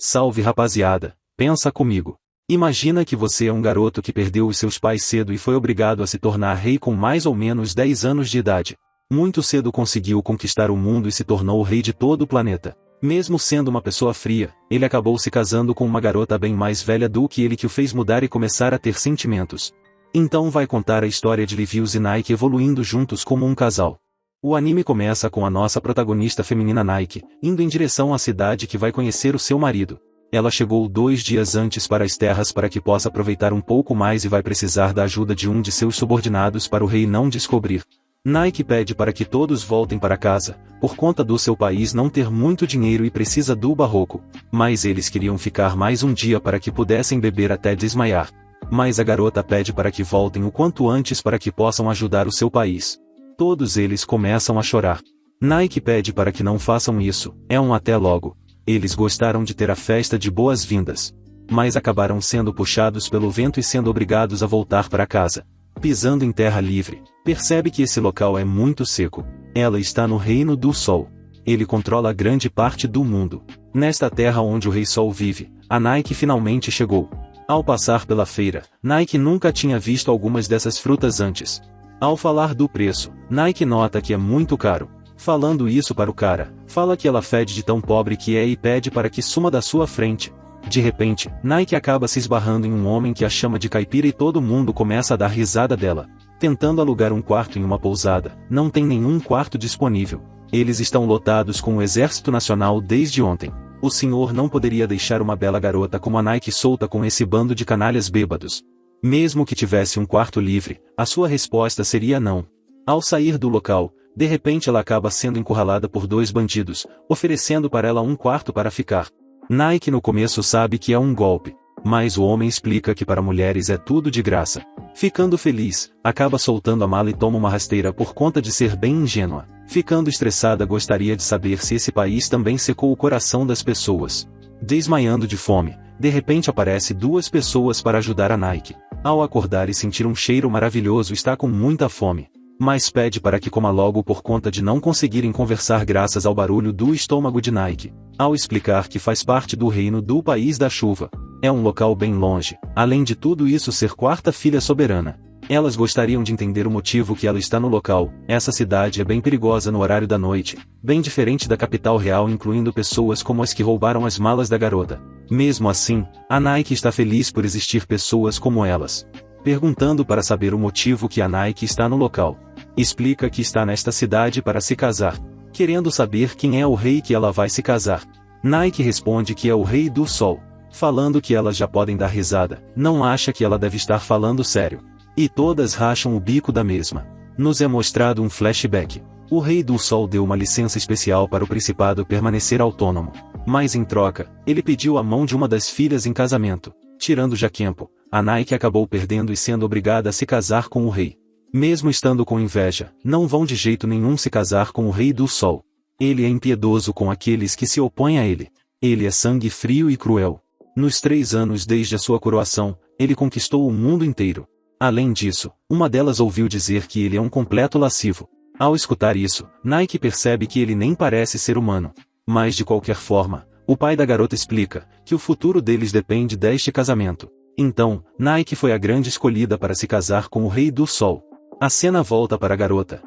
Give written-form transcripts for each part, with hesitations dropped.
Salve rapaziada, pensa comigo. Imagina que você é um garoto que perdeu os seus pais cedo e foi obrigado a se tornar rei com mais ou menos 10 anos de idade. Muito cedo conseguiu conquistar o mundo e se tornou o rei de todo o planeta. Mesmo sendo uma pessoa fria, ele acabou se casando com uma garota bem mais velha do que ele, que o fez mudar e começar a ter sentimentos. Então vai contar a história de Livius e Nike evoluindo juntos como um casal. O anime começa com a nossa protagonista feminina Nike, indo em direção à cidade que vai conhecer o seu marido. Ela chegou 2 dias antes para as terras para que possa aproveitar um pouco mais e vai precisar da ajuda de um de seus subordinados para o rei não descobrir. Nike pede para que todos voltem para casa, por conta do seu país não ter muito dinheiro e precisa do barroco, mas eles queriam ficar mais um dia para que pudessem beber até desmaiar. Mas a garota pede para que voltem o quanto antes para que possam ajudar o seu país. Todos eles começam a chorar. Nike pede para que não façam isso, é um até logo. Eles gostaram de ter a festa de boas-vindas, mas acabaram sendo puxados pelo vento e sendo obrigados a voltar para casa. Pisando em terra livre, percebe que esse local é muito seco. Ela está no Reino do Sol. Ele controla grande parte do mundo. Nesta terra onde o Rei Sol vive, a Nike finalmente chegou. Ao passar pela feira, Nike nunca tinha visto algumas dessas frutas antes. Ao falar do preço, Nike nota que é muito caro. Falando isso para o cara, fala que ela fede de tão pobre que é e pede para que suma da sua frente. De repente, Nike acaba se esbarrando em um homem que a chama de caipira e todo mundo começa a dar risada dela. Tentando alugar um quarto em uma pousada, não tem nenhum quarto disponível. Eles estão lotados com o Exército Nacional desde ontem. O senhor não poderia deixar uma bela garota como a Nike solta com esse bando de canalhas bêbados. Mesmo que tivesse um quarto livre, a sua resposta seria não. Ao sair do local, de repente ela acaba sendo encurralada por 2 bandidos, oferecendo para ela um quarto para ficar. Nike no começo sabe que é um golpe, mas o homem explica que para mulheres é tudo de graça. Ficando feliz, acaba soltando a mala e toma uma rasteira por conta de ser bem ingênua. Ficando estressada, gostaria de saber se esse país também secou o coração das pessoas. Desmaiando de fome, de repente aparece 2 pessoas para ajudar a Nike. Ao acordar e sentir um cheiro maravilhoso, está com muita fome, mas pede para que coma logo por conta de não conseguirem conversar graças ao barulho do estômago de Nike. Ao explicar que faz parte do reino do País da Chuva, é um local bem longe, além de tudo isso ser 4ª filha soberana. Elas gostariam de entender o motivo que ela está no local. Essa cidade é bem perigosa no horário da noite, bem diferente da capital real, incluindo pessoas como as que roubaram as malas da garota. Mesmo assim, a Nike está feliz por existir pessoas como elas. Perguntando para saber o motivo que a Nike está no local, explica que está nesta cidade para se casar, querendo saber quem é o rei que ela vai se casar. Nike responde que é o Rei do Sol, falando que elas já podem dar risada, não acha que ela deve estar falando sério. E todas racham o bico da mesma. Nos é mostrado um flashback. O Rei do Sol deu uma licença especial para o Principado permanecer autônomo, mas em troca, ele pediu a mão de uma das filhas em casamento. Tirando Jaquempo, a Nike acabou perdendo e sendo obrigada a se casar com o rei. Mesmo estando com inveja, não vão de jeito nenhum se casar com o Rei do Sol. Ele é impiedoso com aqueles que se opõem a ele. Ele é sangue frio e cruel. Nos 3 anos desde a sua coroação, ele conquistou o mundo inteiro. Além disso, uma delas ouviu dizer que ele é um completo lascivo. Ao escutar isso, Nike percebe que ele nem parece ser humano. Mas de qualquer forma, o pai da garota explica que o futuro deles depende deste casamento. Então, Nike foi a grande escolhida para se casar com o Rei do Sol. A cena volta para a garota.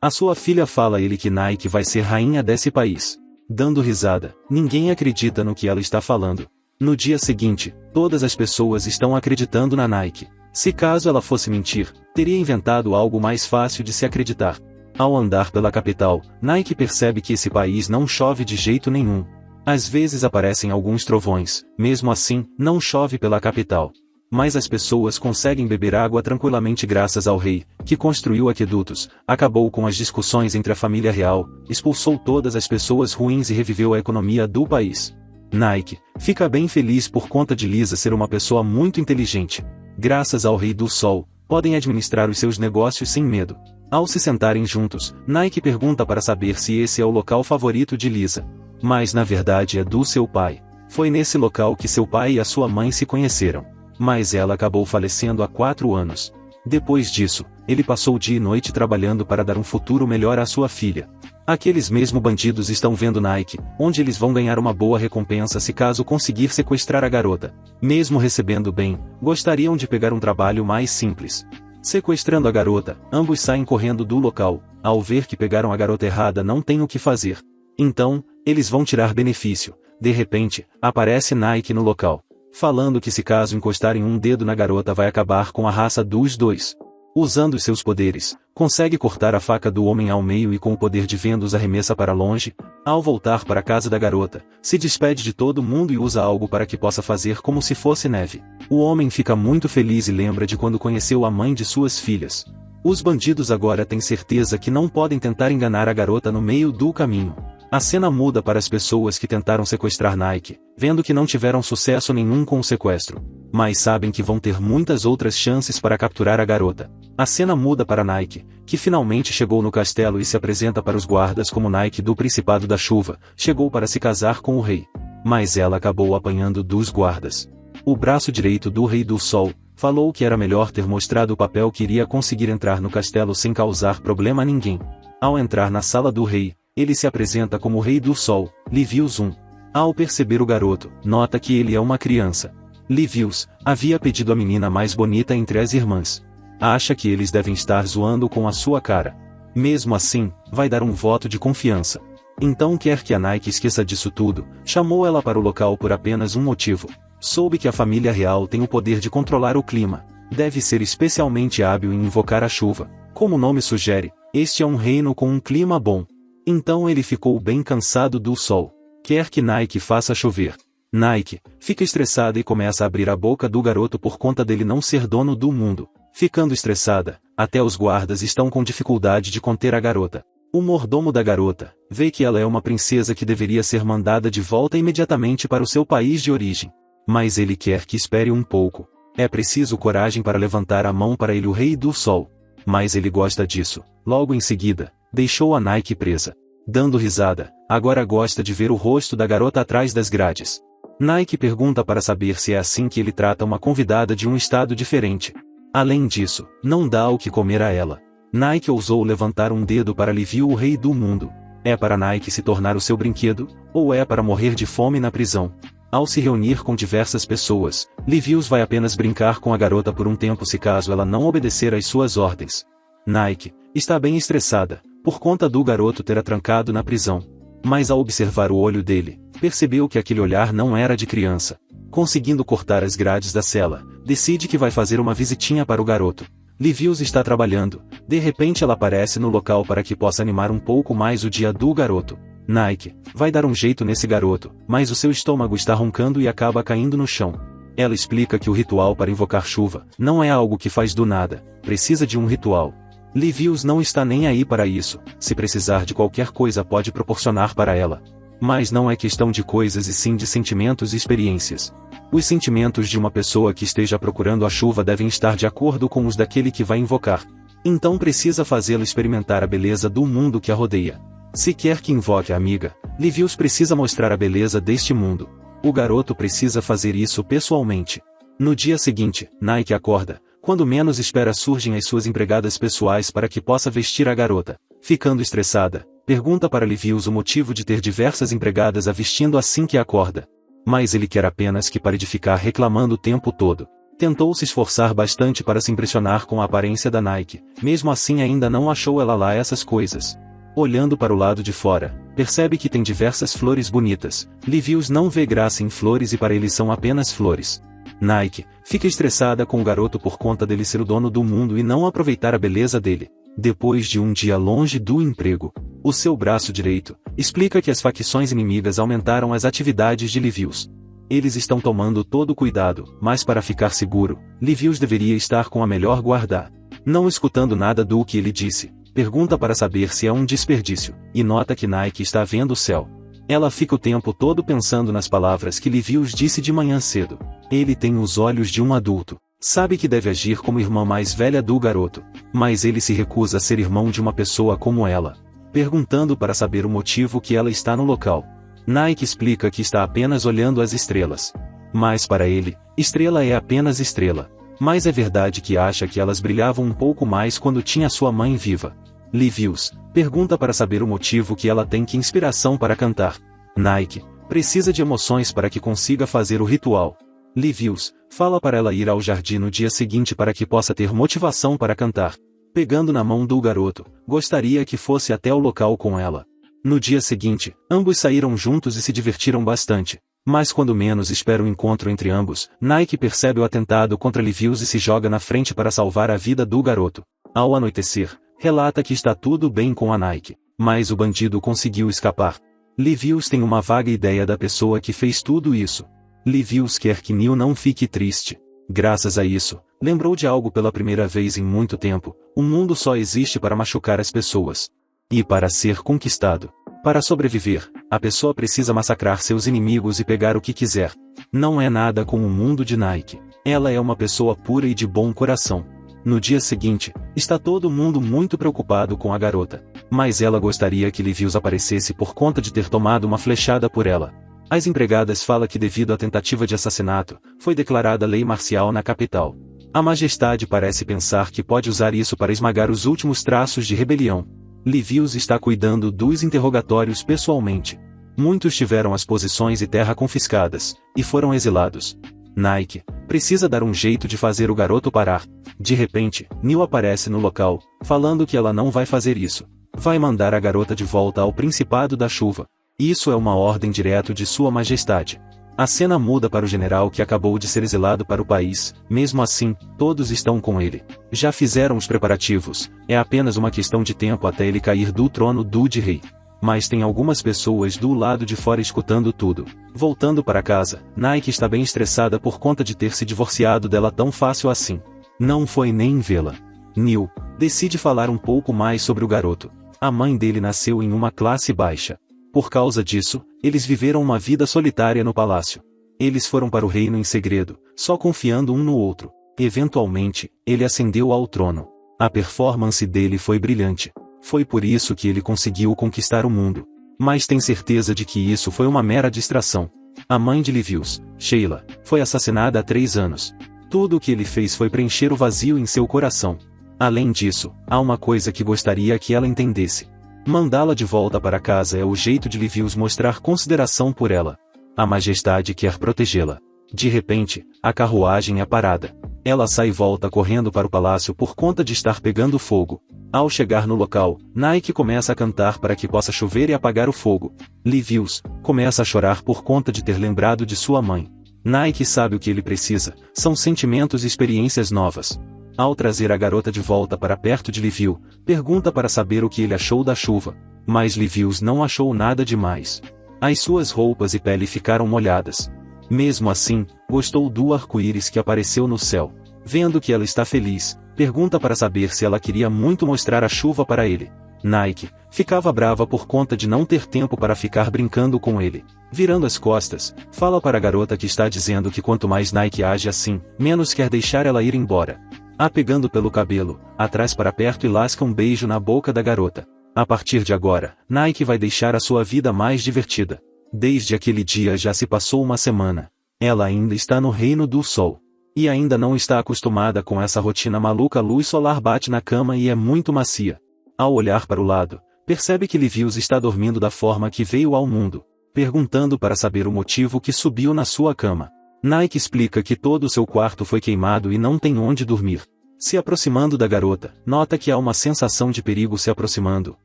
A sua filha fala a ele que Nike vai ser rainha desse país. Dando risada, ninguém acredita no que ela está falando. No dia seguinte, todas as pessoas estão acreditando na Nike. Se caso ela fosse mentir, teria inventado algo mais fácil de se acreditar. Ao andar pela capital, Nike percebe que esse país não chove de jeito nenhum. Às vezes aparecem alguns trovões, mesmo assim, não chove pela capital. Mas as pessoas conseguem beber água tranquilamente graças ao rei, que construiu aquedutos, acabou com as discussões entre a família real, expulsou todas as pessoas ruins e reviveu a economia do país. Nike fica bem feliz por conta de Lisa ser uma pessoa muito inteligente. Graças ao Rei do Sol, podem administrar os seus negócios sem medo. Ao se sentarem juntos, Nike pergunta para saber se esse é o local favorito de Lisa. Mas na verdade é do seu pai. Foi nesse local que seu pai e a sua mãe se conheceram. Mas ela acabou falecendo há 4 anos. Depois disso, ele passou dia e noite trabalhando para dar um futuro melhor à sua filha. Aqueles mesmo bandidos estão vendo Nike, onde eles vão ganhar uma boa recompensa se caso conseguir sequestrar a garota. Mesmo recebendo bem, gostariam de pegar um trabalho mais simples. Sequestrando a garota, ambos saem correndo do local. Ao ver que pegaram a garota errada, não tem o que fazer. Então, eles vão tirar benefício. De repente, aparece Nike no local, falando que se caso encostarem um dedo na garota vai acabar com a raça dos dois. Usando seus poderes, consegue cortar a faca do homem ao meio e com o poder de ventos arremessa para longe. Ao voltar para a casa da garota, se despede de todo mundo e usa algo para que possa fazer como se fosse neve. O homem fica muito feliz e lembra de quando conheceu a mãe de suas filhas. Os bandidos agora têm certeza que não podem tentar enganar a garota no meio do caminho. A cena muda para as pessoas que tentaram sequestrar Nike, vendo que não tiveram sucesso nenhum com o sequestro, mas sabem que vão ter muitas outras chances para capturar a garota. A cena muda para Nike, que finalmente chegou no castelo e se apresenta para os guardas como Nike do Principado da Chuva, chegou para se casar com o rei. Mas ela acabou apanhando dos guardas. O braço direito do Rei do Sol falou que era melhor ter mostrado o papel que iria conseguir entrar no castelo sem causar problema a ninguém. Ao entrar na sala do rei, ele se apresenta como o Rei do Sol, Livius I. Ao perceber o garoto, nota que ele é uma criança. Livius havia pedido a menina mais bonita entre as irmãs. Acha que eles devem estar zoando com a sua cara. Mesmo assim, vai dar um voto de confiança. Então quer que a Nike esqueça disso tudo, chamou ela para o local por apenas um motivo. Soube que a família real tem o poder de controlar o clima. Deve ser especialmente hábil em invocar a chuva. Como o nome sugere, este é um reino com um clima bom. Então ele ficou bem cansado do sol. Quer que Nike faça chover. Nike fica estressada e começa a abrir a boca do garoto por conta dele não ser dono do mundo. Ficando estressada, até os guardas estão com dificuldade de conter a garota. O mordomo da garota vê que ela é uma princesa que deveria ser mandada de volta imediatamente para o seu país de origem. Mas ele quer que espere um pouco. É preciso coragem para levantar a mão para ele, o Rei do Sol. Mas ele gosta disso. Logo em seguida, deixou a Nike presa. Dando risada, agora gosta de ver o rosto da garota atrás das grades. Nike pergunta para saber se é assim que ele trata uma convidada de um estado diferente. Além disso, não dá o que comer a ela. Nike ousou levantar um dedo para Liviu, o rei do mundo. É para Nike se tornar o seu brinquedo, ou é para morrer de fome na prisão? Ao se reunir com diversas pessoas, Livius vai apenas brincar com a garota por um tempo se caso ela não obedecer às suas ordens. Nike está bem estressada, por conta do garoto ter a trancado na prisão. Mas ao observar o olho dele, percebeu que aquele olhar não era de criança. Conseguindo cortar as grades da cela, decide que vai fazer uma visitinha para o garoto. Livius está trabalhando, de repente ela aparece no local para que possa animar um pouco mais o dia do garoto. Nike vai dar um jeito nesse garoto, mas o seu estômago está roncando e acaba caindo no chão. Ela explica que o ritual para invocar chuva não é algo que faz do nada, precisa de um ritual. Livius não está nem aí para isso, se precisar de qualquer coisa pode proporcionar para ela. Mas não é questão de coisas e sim de sentimentos e experiências. Os sentimentos de uma pessoa que esteja procurando a chuva devem estar de acordo com os daquele que vai invocar. Então precisa fazê-lo experimentar a beleza do mundo que a rodeia. Se quer que invoque a amiga, Livius precisa mostrar a beleza deste mundo. O garoto precisa fazer isso pessoalmente. No dia seguinte, Nike acorda. Quando menos espera surgem as suas empregadas pessoais para que possa vestir a garota. Ficando estressada, pergunta para Livius o motivo de ter diversas empregadas a vestindo assim que acorda. Mas ele quer apenas que pare de ficar reclamando o tempo todo. Tentou se esforçar bastante para se impressionar com a aparência da Nike, mesmo assim ainda não achou ela lá essas coisas. Olhando para o lado de fora, percebe que tem diversas flores bonitas. Livius não vê graça em flores e para ele são apenas flores. Nike fica estressada com o garoto por conta dele ser o dono do mundo e não aproveitar a beleza dele. Depois de um dia longe do emprego, o seu braço direito explica que as facções inimigas aumentaram as atividades de Livius. Eles estão tomando todo o cuidado, mas para ficar seguro, Livius deveria estar com a melhor guarda. Não escutando nada do que ele disse, pergunta para saber se é um desperdício, e nota que Nike está vendo o céu. Ela fica o tempo todo pensando nas palavras que Livius disse de manhã cedo. Ele tem os olhos de um adulto. Sabe que deve agir como irmã mais velha do garoto, mas ele se recusa a ser irmão de uma pessoa como ela. Perguntando para saber o motivo que ela está no local. Nike explica que está apenas olhando as estrelas. Mas para ele, estrela é apenas estrela. Mas é verdade que acha que elas brilhavam um pouco mais quando tinha sua mãe viva. Livius pergunta para saber o motivo que ela tem que inspiração para cantar. Nike precisa de emoções para que consiga fazer o ritual. Livius fala para ela ir ao jardim no dia seguinte para que possa ter motivação para cantar. Pegando na mão do garoto, gostaria que fosse até o local com ela. No dia seguinte, ambos saíram juntos e se divertiram bastante. Mas quando menos espera o encontro entre ambos, Nike percebe o atentado contra Livius e se joga na frente para salvar a vida do garoto. Ao anoitecer, relata que está tudo bem com a Nike, mas o bandido conseguiu escapar. Livius tem uma vaga ideia da pessoa que fez tudo isso. Livius quer que Neil não fique triste. Graças a isso, lembrou de algo pela primeira vez em muito tempo: o mundo só existe para machucar as pessoas. E para ser conquistado. Para sobreviver, a pessoa precisa massacrar seus inimigos e pegar o que quiser. Não é nada com o mundo de Nike. Ela é uma pessoa pura e de bom coração. No dia seguinte, está todo mundo muito preocupado com a garota. Mas ela gostaria que Livius aparecesse por conta de ter tomado uma flechada por ela. As empregadas falam que devido à tentativa de assassinato, foi declarada lei marcial na capital. A majestade parece pensar que pode usar isso para esmagar os últimos traços de rebelião. Livius está cuidando dos interrogatórios pessoalmente. Muitos tiveram as posições e terra confiscadas, e foram exilados. Nike precisa dar um jeito de fazer o garoto parar. De repente, Neil aparece no local, falando que ela não vai fazer isso. Vai mandar a garota de volta ao Principado da Chuva. Isso é uma ordem direto de Sua Majestade. A cena muda para o general que acabou de ser exilado para o país. Mesmo assim, todos estão com ele. Já fizeram os preparativos, é apenas uma questão de tempo até ele cair do trono de rei. Mas tem algumas pessoas do lado de fora escutando tudo. Voltando para casa, Nike está bem estressada por conta de ter se divorciado dela tão fácil assim. Não foi nem vê-la. Neil decide falar um pouco mais sobre o garoto. A mãe dele nasceu em uma classe baixa. Por causa disso, eles viveram uma vida solitária no palácio. Eles foram para o reino em segredo, só confiando um no outro. Eventualmente, ele ascendeu ao trono. A performance dele foi brilhante. Foi por isso que ele conseguiu conquistar o mundo. Mas tem certeza de que isso foi uma mera distração. A mãe de Livius, Sheila, foi assassinada há 3 anos. Tudo o que ele fez foi preencher o vazio em seu coração. Além disso, há uma coisa que gostaria que ela entendesse. Mandá-la de volta para casa é o jeito de Livius mostrar consideração por ela. A majestade quer protegê-la. De repente, a carruagem é parada. Ela sai e volta correndo para o palácio por conta de estar pegando fogo. Ao chegar no local, Nike começa a cantar para que possa chover e apagar o fogo. Livius começa a chorar por conta de ter lembrado de sua mãe. Nike sabe o que ele precisa, são sentimentos e experiências novas. Ao trazer a garota de volta para perto de Livius, pergunta para saber o que ele achou da chuva. Mas Livius não achou nada demais. As suas roupas e pele ficaram molhadas. Mesmo assim, gostou do arco-íris que apareceu no céu. Vendo que ela está feliz, pergunta para saber se ela queria muito mostrar a chuva para ele. Nike ficava brava por conta de não ter tempo para ficar brincando com ele. Virando as costas, fala para a garota que está dizendo que quanto mais Nike age assim, menos quer deixar ela ir embora. A pegando pelo cabelo, atrás para perto e lasca um beijo na boca da garota. A partir de agora, Nike vai deixar a sua vida mais divertida. Desde aquele dia já se passou uma semana. Ela ainda está no reino do sol. E ainda não está acostumada com essa rotina maluca. A luz solar bate na cama e é muito macia. Ao olhar para o lado, percebe que Livius está dormindo da forma que veio ao mundo, perguntando para saber o motivo que subiu na sua cama. Nike explica que todo o seu quarto foi queimado e não tem onde dormir. Se aproximando da garota, nota que há uma sensação de perigo se aproximando,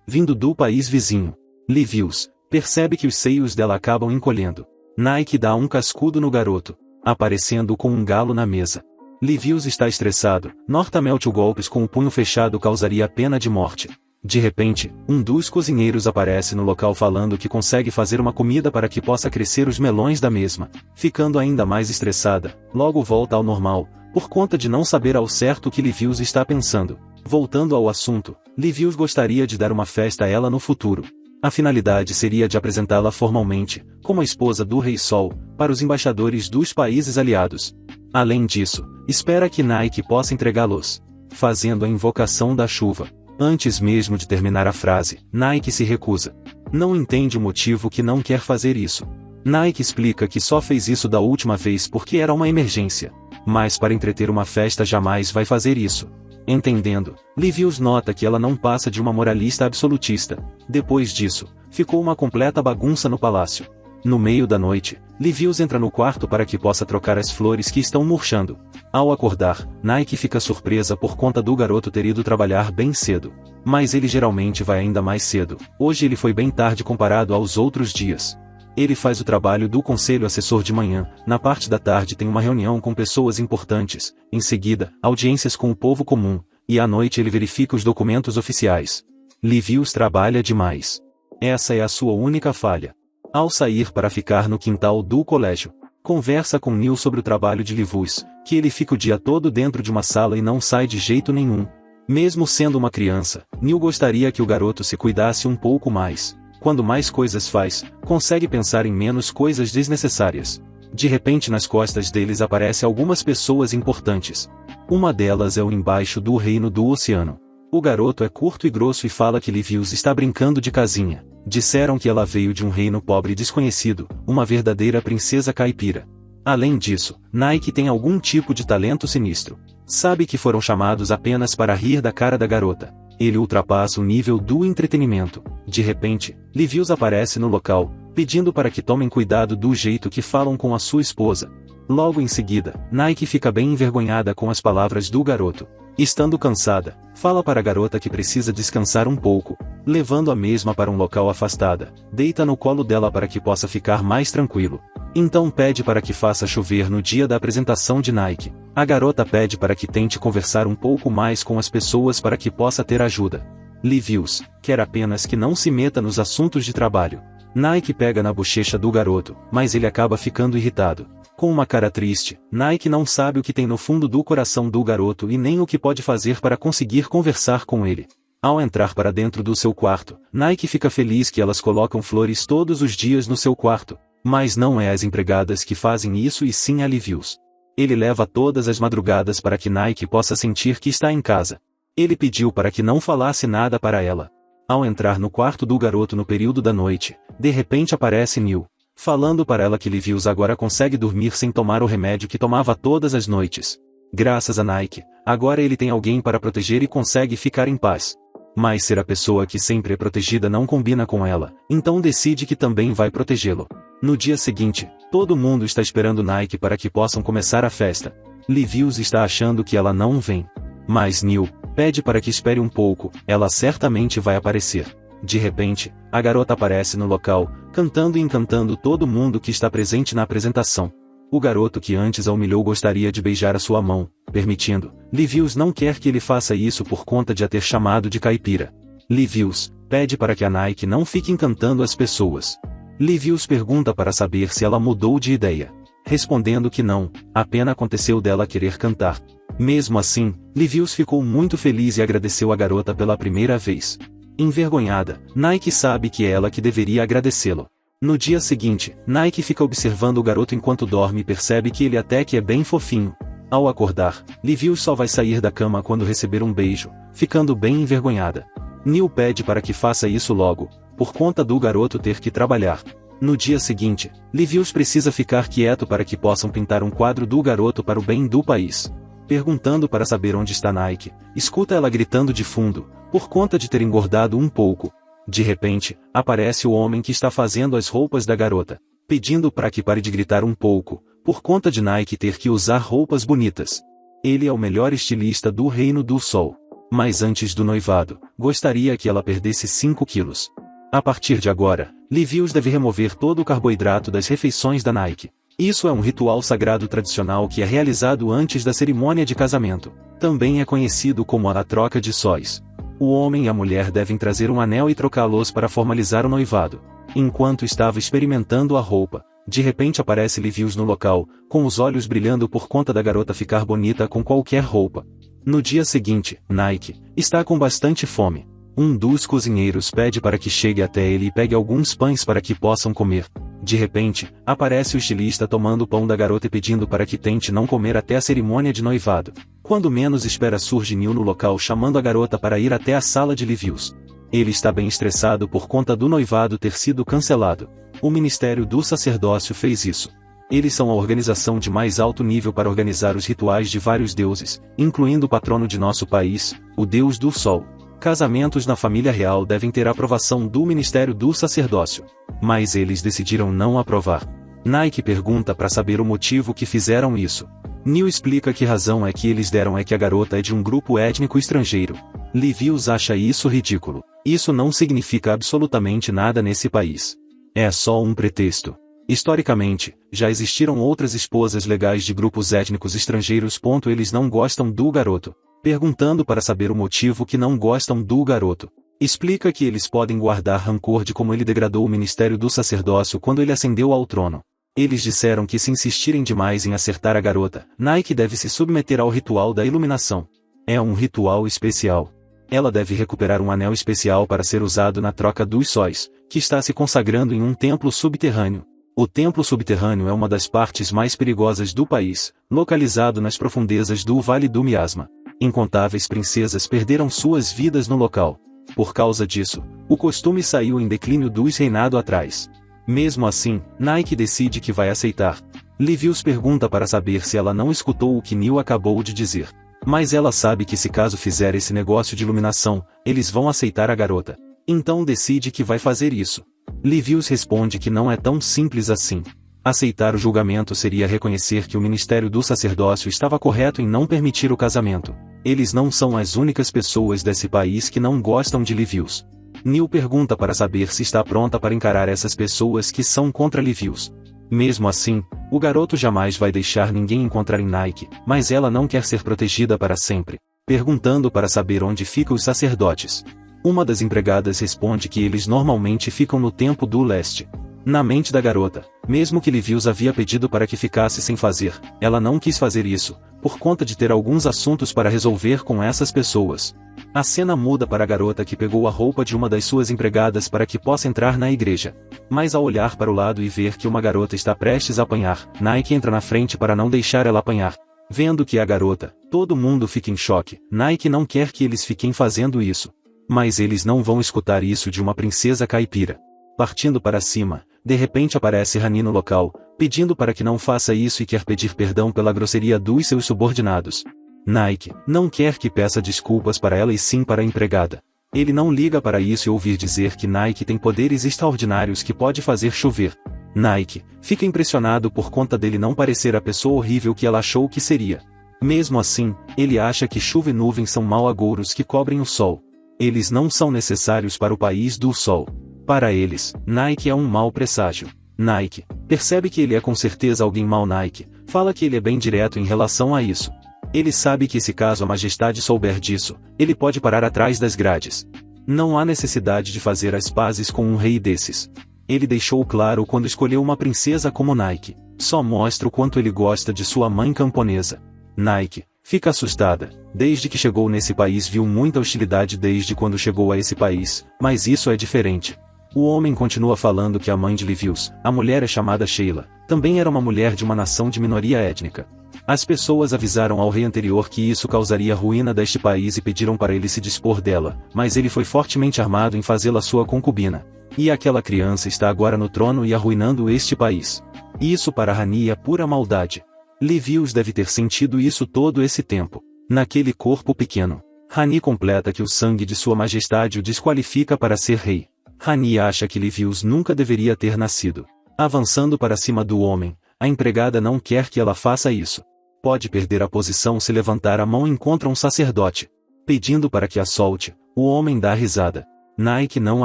vindo do país vizinho. Livius percebe que os seios dela acabam encolhendo. Nike dá um cascudo no garoto, aparecendo com um galo na mesa. Livius está estressado, Nortamelt golpes com o punho fechado causaria a pena de morte. De repente, um dos cozinheiros aparece no local falando que consegue fazer uma comida para que possa crescer os melões da mesma. Ficando ainda mais estressada, logo volta ao normal, por conta de não saber ao certo o que Livius está pensando. Voltando ao assunto, Livius gostaria de dar uma festa a ela no futuro. A finalidade seria de apresentá-la formalmente, como a esposa do Rei Sol, para os embaixadores dos países aliados. Além disso, espera que Nike possa entregá-los, fazendo a invocação da chuva. Antes mesmo de terminar a frase, Nike se recusa. Não entende o motivo que não quer fazer isso. Nike explica que só fez isso da última vez porque era uma emergência. Mas para entreter uma festa jamais vai fazer isso. Entendendo, Livius nota que ela não passa de uma moralista absolutista. Depois disso, ficou uma completa bagunça no palácio. No meio da noite, Livius entra no quarto para que possa trocar as flores que estão murchando. Ao acordar, Nike fica surpresa por conta do garoto ter ido trabalhar bem cedo. Mas ele geralmente vai ainda mais cedo. Hoje ele foi bem tarde comparado aos outros dias. Ele faz o trabalho do conselho assessor de manhã, na parte da tarde tem uma reunião com pessoas importantes, em seguida, audiências com o povo comum, e à noite ele verifica os documentos oficiais. Livius trabalha demais. Essa é a sua única falha. Ao sair para ficar no quintal do colégio, conversa com Neil sobre o trabalho de Livius, que ele fica o dia todo dentro de uma sala e não sai de jeito nenhum. Mesmo sendo uma criança, Neil gostaria que o garoto se cuidasse um pouco mais. Quando mais coisas faz, consegue pensar em menos coisas desnecessárias. De repente nas costas deles aparecem algumas pessoas importantes. Uma delas é o embaixo do reino do oceano. O garoto é curto e grosso e fala que Livius está brincando de casinha. Disseram que ela veio de um reino pobre e desconhecido, uma verdadeira princesa caipira. Além disso, Nike tem algum tipo de talento sinistro. Sabe que foram chamados apenas para rir da cara da garota. Ele ultrapassa o nível do entretenimento. De repente, Livius aparece no local, pedindo para que tomem cuidado do jeito que falam com a sua esposa. Logo em seguida, Nike fica bem envergonhada com as palavras do garoto. Estando cansada, fala para a garota que precisa descansar um pouco, levando a mesma para um local afastada, deita no colo dela para que possa ficar mais tranquilo. Então pede para que faça chover no dia da apresentação de Nike. A garota pede para que tente conversar um pouco mais com as pessoas para que possa ter ajuda. Livius quer apenas que não se meta nos assuntos de trabalho. Nike pega na bochecha do garoto, mas ele acaba ficando irritado. Com uma cara triste, Nike não sabe o que tem no fundo do coração do garoto e nem o que pode fazer para conseguir conversar com ele. Ao entrar para dentro do seu quarto, Nike fica feliz que elas colocam flores todos os dias no seu quarto. Mas não é as empregadas que fazem isso e sim a Livius. Ele leva todas as madrugadas para que Nike possa sentir que está em casa. Ele pediu para que não falasse nada para ela. Ao entrar no quarto do garoto no período da noite, de repente aparece Neil, falando para ela que Livius agora consegue dormir sem tomar o remédio que tomava todas as noites. Graças a Nike, agora ele tem alguém para proteger e consegue ficar em paz. Mas ser a pessoa que sempre é protegida não combina com ela, então decide que também vai protegê-lo. No dia seguinte, todo mundo está esperando Nike para que possam começar a festa. Livius está achando que ela não vem. Mas Neil pede para que espere um pouco, ela certamente vai aparecer. De repente, a garota aparece no local, cantando e encantando todo mundo que está presente na apresentação. O garoto que antes a humilhou gostaria de beijar a sua mão, permitindo. Livius não quer que ele faça isso por conta de a ter chamado de caipira. Livius pede para que a Nike não fique encantando as pessoas. Livius pergunta para saber se ela mudou de ideia. Respondendo que não, apenas aconteceu dela querer cantar. Mesmo assim, Livius ficou muito feliz e agradeceu a garota pela primeira vez. Envergonhada, Nike sabe que é ela que deveria agradecê-lo. No dia seguinte, Nike fica observando o garoto enquanto dorme e percebe que ele até que é bem fofinho. Ao acordar, Livius só vai sair da cama quando receber um beijo, ficando bem envergonhada. Neil pede para que faça isso logo, por conta do garoto ter que trabalhar. No dia seguinte, Livius precisa ficar quieto para que possam pintar um quadro do garoto para o bem do país. Perguntando para saber onde está Nike, escuta ela gritando de fundo, por conta de ter engordado um pouco. De repente, aparece o homem que está fazendo as roupas da garota, pedindo para que pare de gritar um pouco, por conta de Nike ter que usar roupas bonitas. Ele é o melhor estilista do Reino do Sol. Mas antes do noivado, gostaria que ela perdesse 5 quilos. A partir de agora, Livius deve remover todo o carboidrato das refeições da Nike. Isso é um ritual sagrado tradicional que é realizado antes da cerimônia de casamento. Também é conhecido como a troca de sóis. O homem e a mulher devem trazer um anel e trocá-los para formalizar o noivado. Enquanto estava experimentando a roupa, de repente aparece Livius no local, com os olhos brilhando por conta da garota ficar bonita com qualquer roupa. No dia seguinte, Nike está com bastante fome. Um dos cozinheiros pede para que chegue até ele e pegue alguns pães para que possam comer. De repente, aparece o estilista tomando o pão da garota e pedindo para que tente não comer até a cerimônia de noivado. Quando menos espera surge Neil no local chamando a garota para ir até a sala de Livius. Ele está bem estressado por conta do noivado ter sido cancelado. O ministério do sacerdócio fez isso. Eles são a organização de mais alto nível para organizar os rituais de vários deuses, incluindo o patrono de nosso país, o Deus do Sol. Casamentos na família real devem ter a aprovação do Ministério do Sacerdócio. Mas eles decidiram não aprovar. Nike pergunta para saber o motivo que fizeram isso. Neil explica que razão é que eles deram é que a garota é de um grupo étnico estrangeiro. Livius acha isso ridículo. Isso não significa absolutamente nada nesse país. É só um pretexto. Historicamente, já existiram outras esposas legais de grupos étnicos estrangeiros. Eles não gostam do garoto. Perguntando para saber o motivo que não gostam do garoto. Explica que eles podem guardar rancor de como ele degradou o ministério do sacerdócio quando ele ascendeu ao trono. Eles disseram que se insistirem demais em acertar a garota, Nike deve se submeter ao ritual da iluminação. É um ritual especial. Ela deve recuperar um anel especial para ser usado na troca dos sóis, que está se consagrando em um templo subterrâneo. O templo subterrâneo é uma das partes mais perigosas do país, localizado nas profundezas do Vale do Miasma. Incontáveis princesas perderam suas vidas no local. Por causa disso, o costume saiu em declínio dos reinados atrás. Mesmo assim, Nike decide que vai aceitar. Livius pergunta para saber se ela não escutou o que Neil acabou de dizer. Mas ela sabe que se caso fizer esse negócio de iluminação, eles vão aceitar a garota. Então decide que vai fazer isso. Livius responde que não é tão simples assim. Aceitar o julgamento seria reconhecer que o ministério do sacerdócio estava correto em não permitir o casamento. Eles não são as únicas pessoas desse país que não gostam de Livius. Neil pergunta para saber se está pronta para encarar essas pessoas que são contra Livius. Mesmo assim, o garoto jamais vai deixar ninguém encontrar em Nike, mas ela não quer ser protegida para sempre. Perguntando para saber onde ficam os sacerdotes. Uma das empregadas responde que eles normalmente ficam no Templo do Leste. Na mente da garota, mesmo que Livius havia pedido para que ficasse sem fazer, ela não quis fazer isso, por conta de ter alguns assuntos para resolver com essas pessoas. A cena muda para a garota que pegou a roupa de uma das suas empregadas para que possa entrar na igreja. Mas ao olhar para o lado e ver que uma garota está prestes a apanhar, Nike entra na frente para não deixar ela apanhar. Vendo que é a garota, todo mundo fica em choque. Nike não quer que eles fiquem fazendo isso. Mas eles não vão escutar isso de uma princesa caipira. Partindo para cima, de repente aparece Rani no local, pedindo para que não faça isso e quer pedir perdão pela grosseria dos seus subordinados. Nike não quer que peça desculpas para ela e sim para a empregada. Ele não liga para isso e ouvir dizer que Nike tem poderes extraordinários que pode fazer chover. Nike fica impressionado por conta dele não parecer a pessoa horrível que ela achou que seria. Mesmo assim, ele acha que chuva e nuvens são mau agouros que cobrem o sol. Eles não são necessários para o país do sol. Para eles, Nike é um mau presságio. Nike percebe que ele é com certeza alguém mau. Nike fala que ele é bem direto em relação a isso. Ele sabe que se caso a majestade souber disso, ele pode parar atrás das grades. Não há necessidade de fazer as pazes com um rei desses. Ele deixou claro quando escolheu uma princesa como Nike. Só mostra o quanto ele gosta de sua mãe camponesa. Nike fica assustada. Desde que chegou nesse país viu muita hostilidade desde quando chegou a esse país, mas isso é diferente. O homem continua falando que a mãe de Livius, a mulher é chamada Sheila, também era uma mulher de uma nação de minoria étnica. As pessoas avisaram ao rei anterior que isso causaria ruína deste país e pediram para ele se dispor dela, mas ele foi fortemente armado em fazê-la sua concubina. E aquela criança está agora no trono e arruinando este país. Isso para Rani é pura maldade. Livius deve ter sentido isso todo esse tempo. Naquele corpo pequeno. Rani completa que o sangue de sua majestade o desqualifica para ser rei. Rani acha que Livius nunca deveria ter nascido. Avançando para cima do homem, a empregada não quer que ela faça isso. Pode perder a posição se levantar a mão e encontra um sacerdote. Pedindo para que a solte, o homem dá risada. Nike não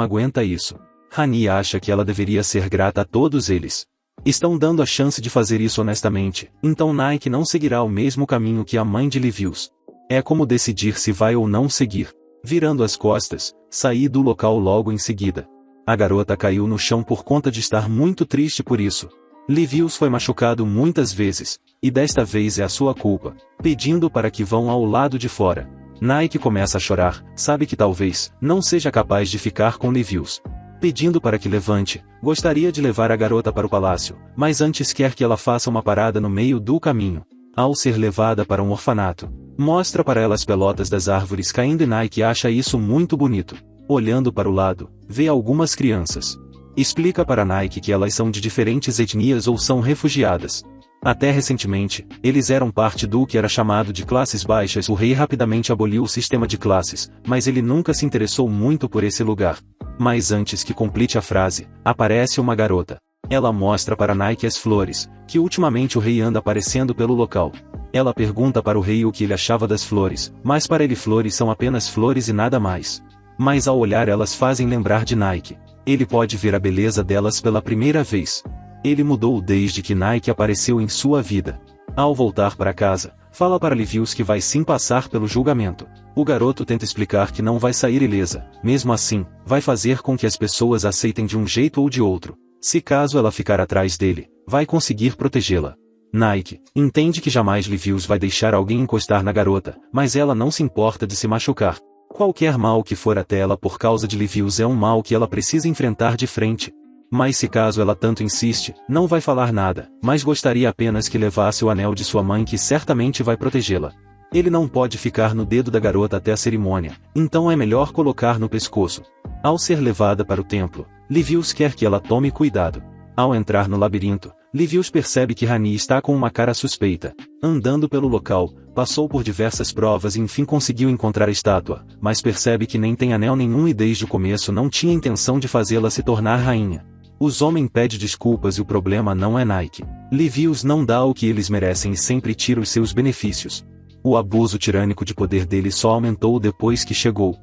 aguenta isso. Rani acha que ela deveria ser grata a todos eles. Estão dando a chance de fazer isso honestamente, então Nike não seguirá o mesmo caminho que a mãe de Livius. É como decidir se vai ou não seguir. Virando as costas, saí do local logo em seguida. A garota caiu no chão por conta de estar muito triste por isso. Livius foi machucado muitas vezes, e desta vez é a sua culpa, pedindo para que vão ao lado de fora. Nike começa a chorar, sabe que talvez não seja capaz de ficar com Livius. Pedindo para que levante, gostaria de levar a garota para o palácio, mas antes quer que ela faça uma parada no meio do caminho. Ao ser levada para um orfanato, mostra para ela as pelotas das árvores caindo e Nike acha isso muito bonito. Olhando para o lado, vê algumas crianças. Explica para Nike que elas são de diferentes etnias ou são refugiadas. Até recentemente, eles eram parte do que era chamado de classes baixas. O rei rapidamente aboliu o sistema de classes, mas ele nunca se interessou muito por esse lugar. Mas antes que complete a frase, aparece uma garota. Ela mostra para Nike as flores, que ultimamente o rei anda aparecendo pelo local. Ela pergunta para o rei o que ele achava das flores, mas para ele flores são apenas flores e nada mais. Mas ao olhar elas fazem lembrar de Nike. Ele pode ver a beleza delas pela primeira vez. Ele mudou desde que Nike apareceu em sua vida. Ao voltar para casa, fala para Livius que vai sim passar pelo julgamento. O garoto tenta explicar que não vai sair ilesa, mesmo assim, vai fazer com que as pessoas aceitem de um jeito ou de outro. Se caso ela ficar atrás dele, vai conseguir protegê-la. Nike entende que jamais Livius vai deixar alguém encostar na garota, mas ela não se importa de se machucar. Qualquer mal que for até ela por causa de Livius é um mal que ela precisa enfrentar de frente. Mas se caso ela tanto insiste, não vai falar nada, mas gostaria apenas que levasse o anel de sua mãe que certamente vai protegê-la. Ele não pode ficar no dedo da garota até a cerimônia, então é melhor colocar no pescoço. Ao ser levada para o templo, Livius quer que ela tome cuidado. Ao entrar no labirinto, Livius percebe que Rani está com uma cara suspeita. Andando pelo local, passou por diversas provas e enfim conseguiu encontrar a estátua, mas percebe que nem tem anel nenhum e desde o começo não tinha intenção de fazê-la se tornar rainha. Os homens pedem desculpas e o problema não é Nike. Livius não dá o que eles merecem e sempre tira os seus benefícios. O abuso tirânico de poder dele só aumentou depois que chegou.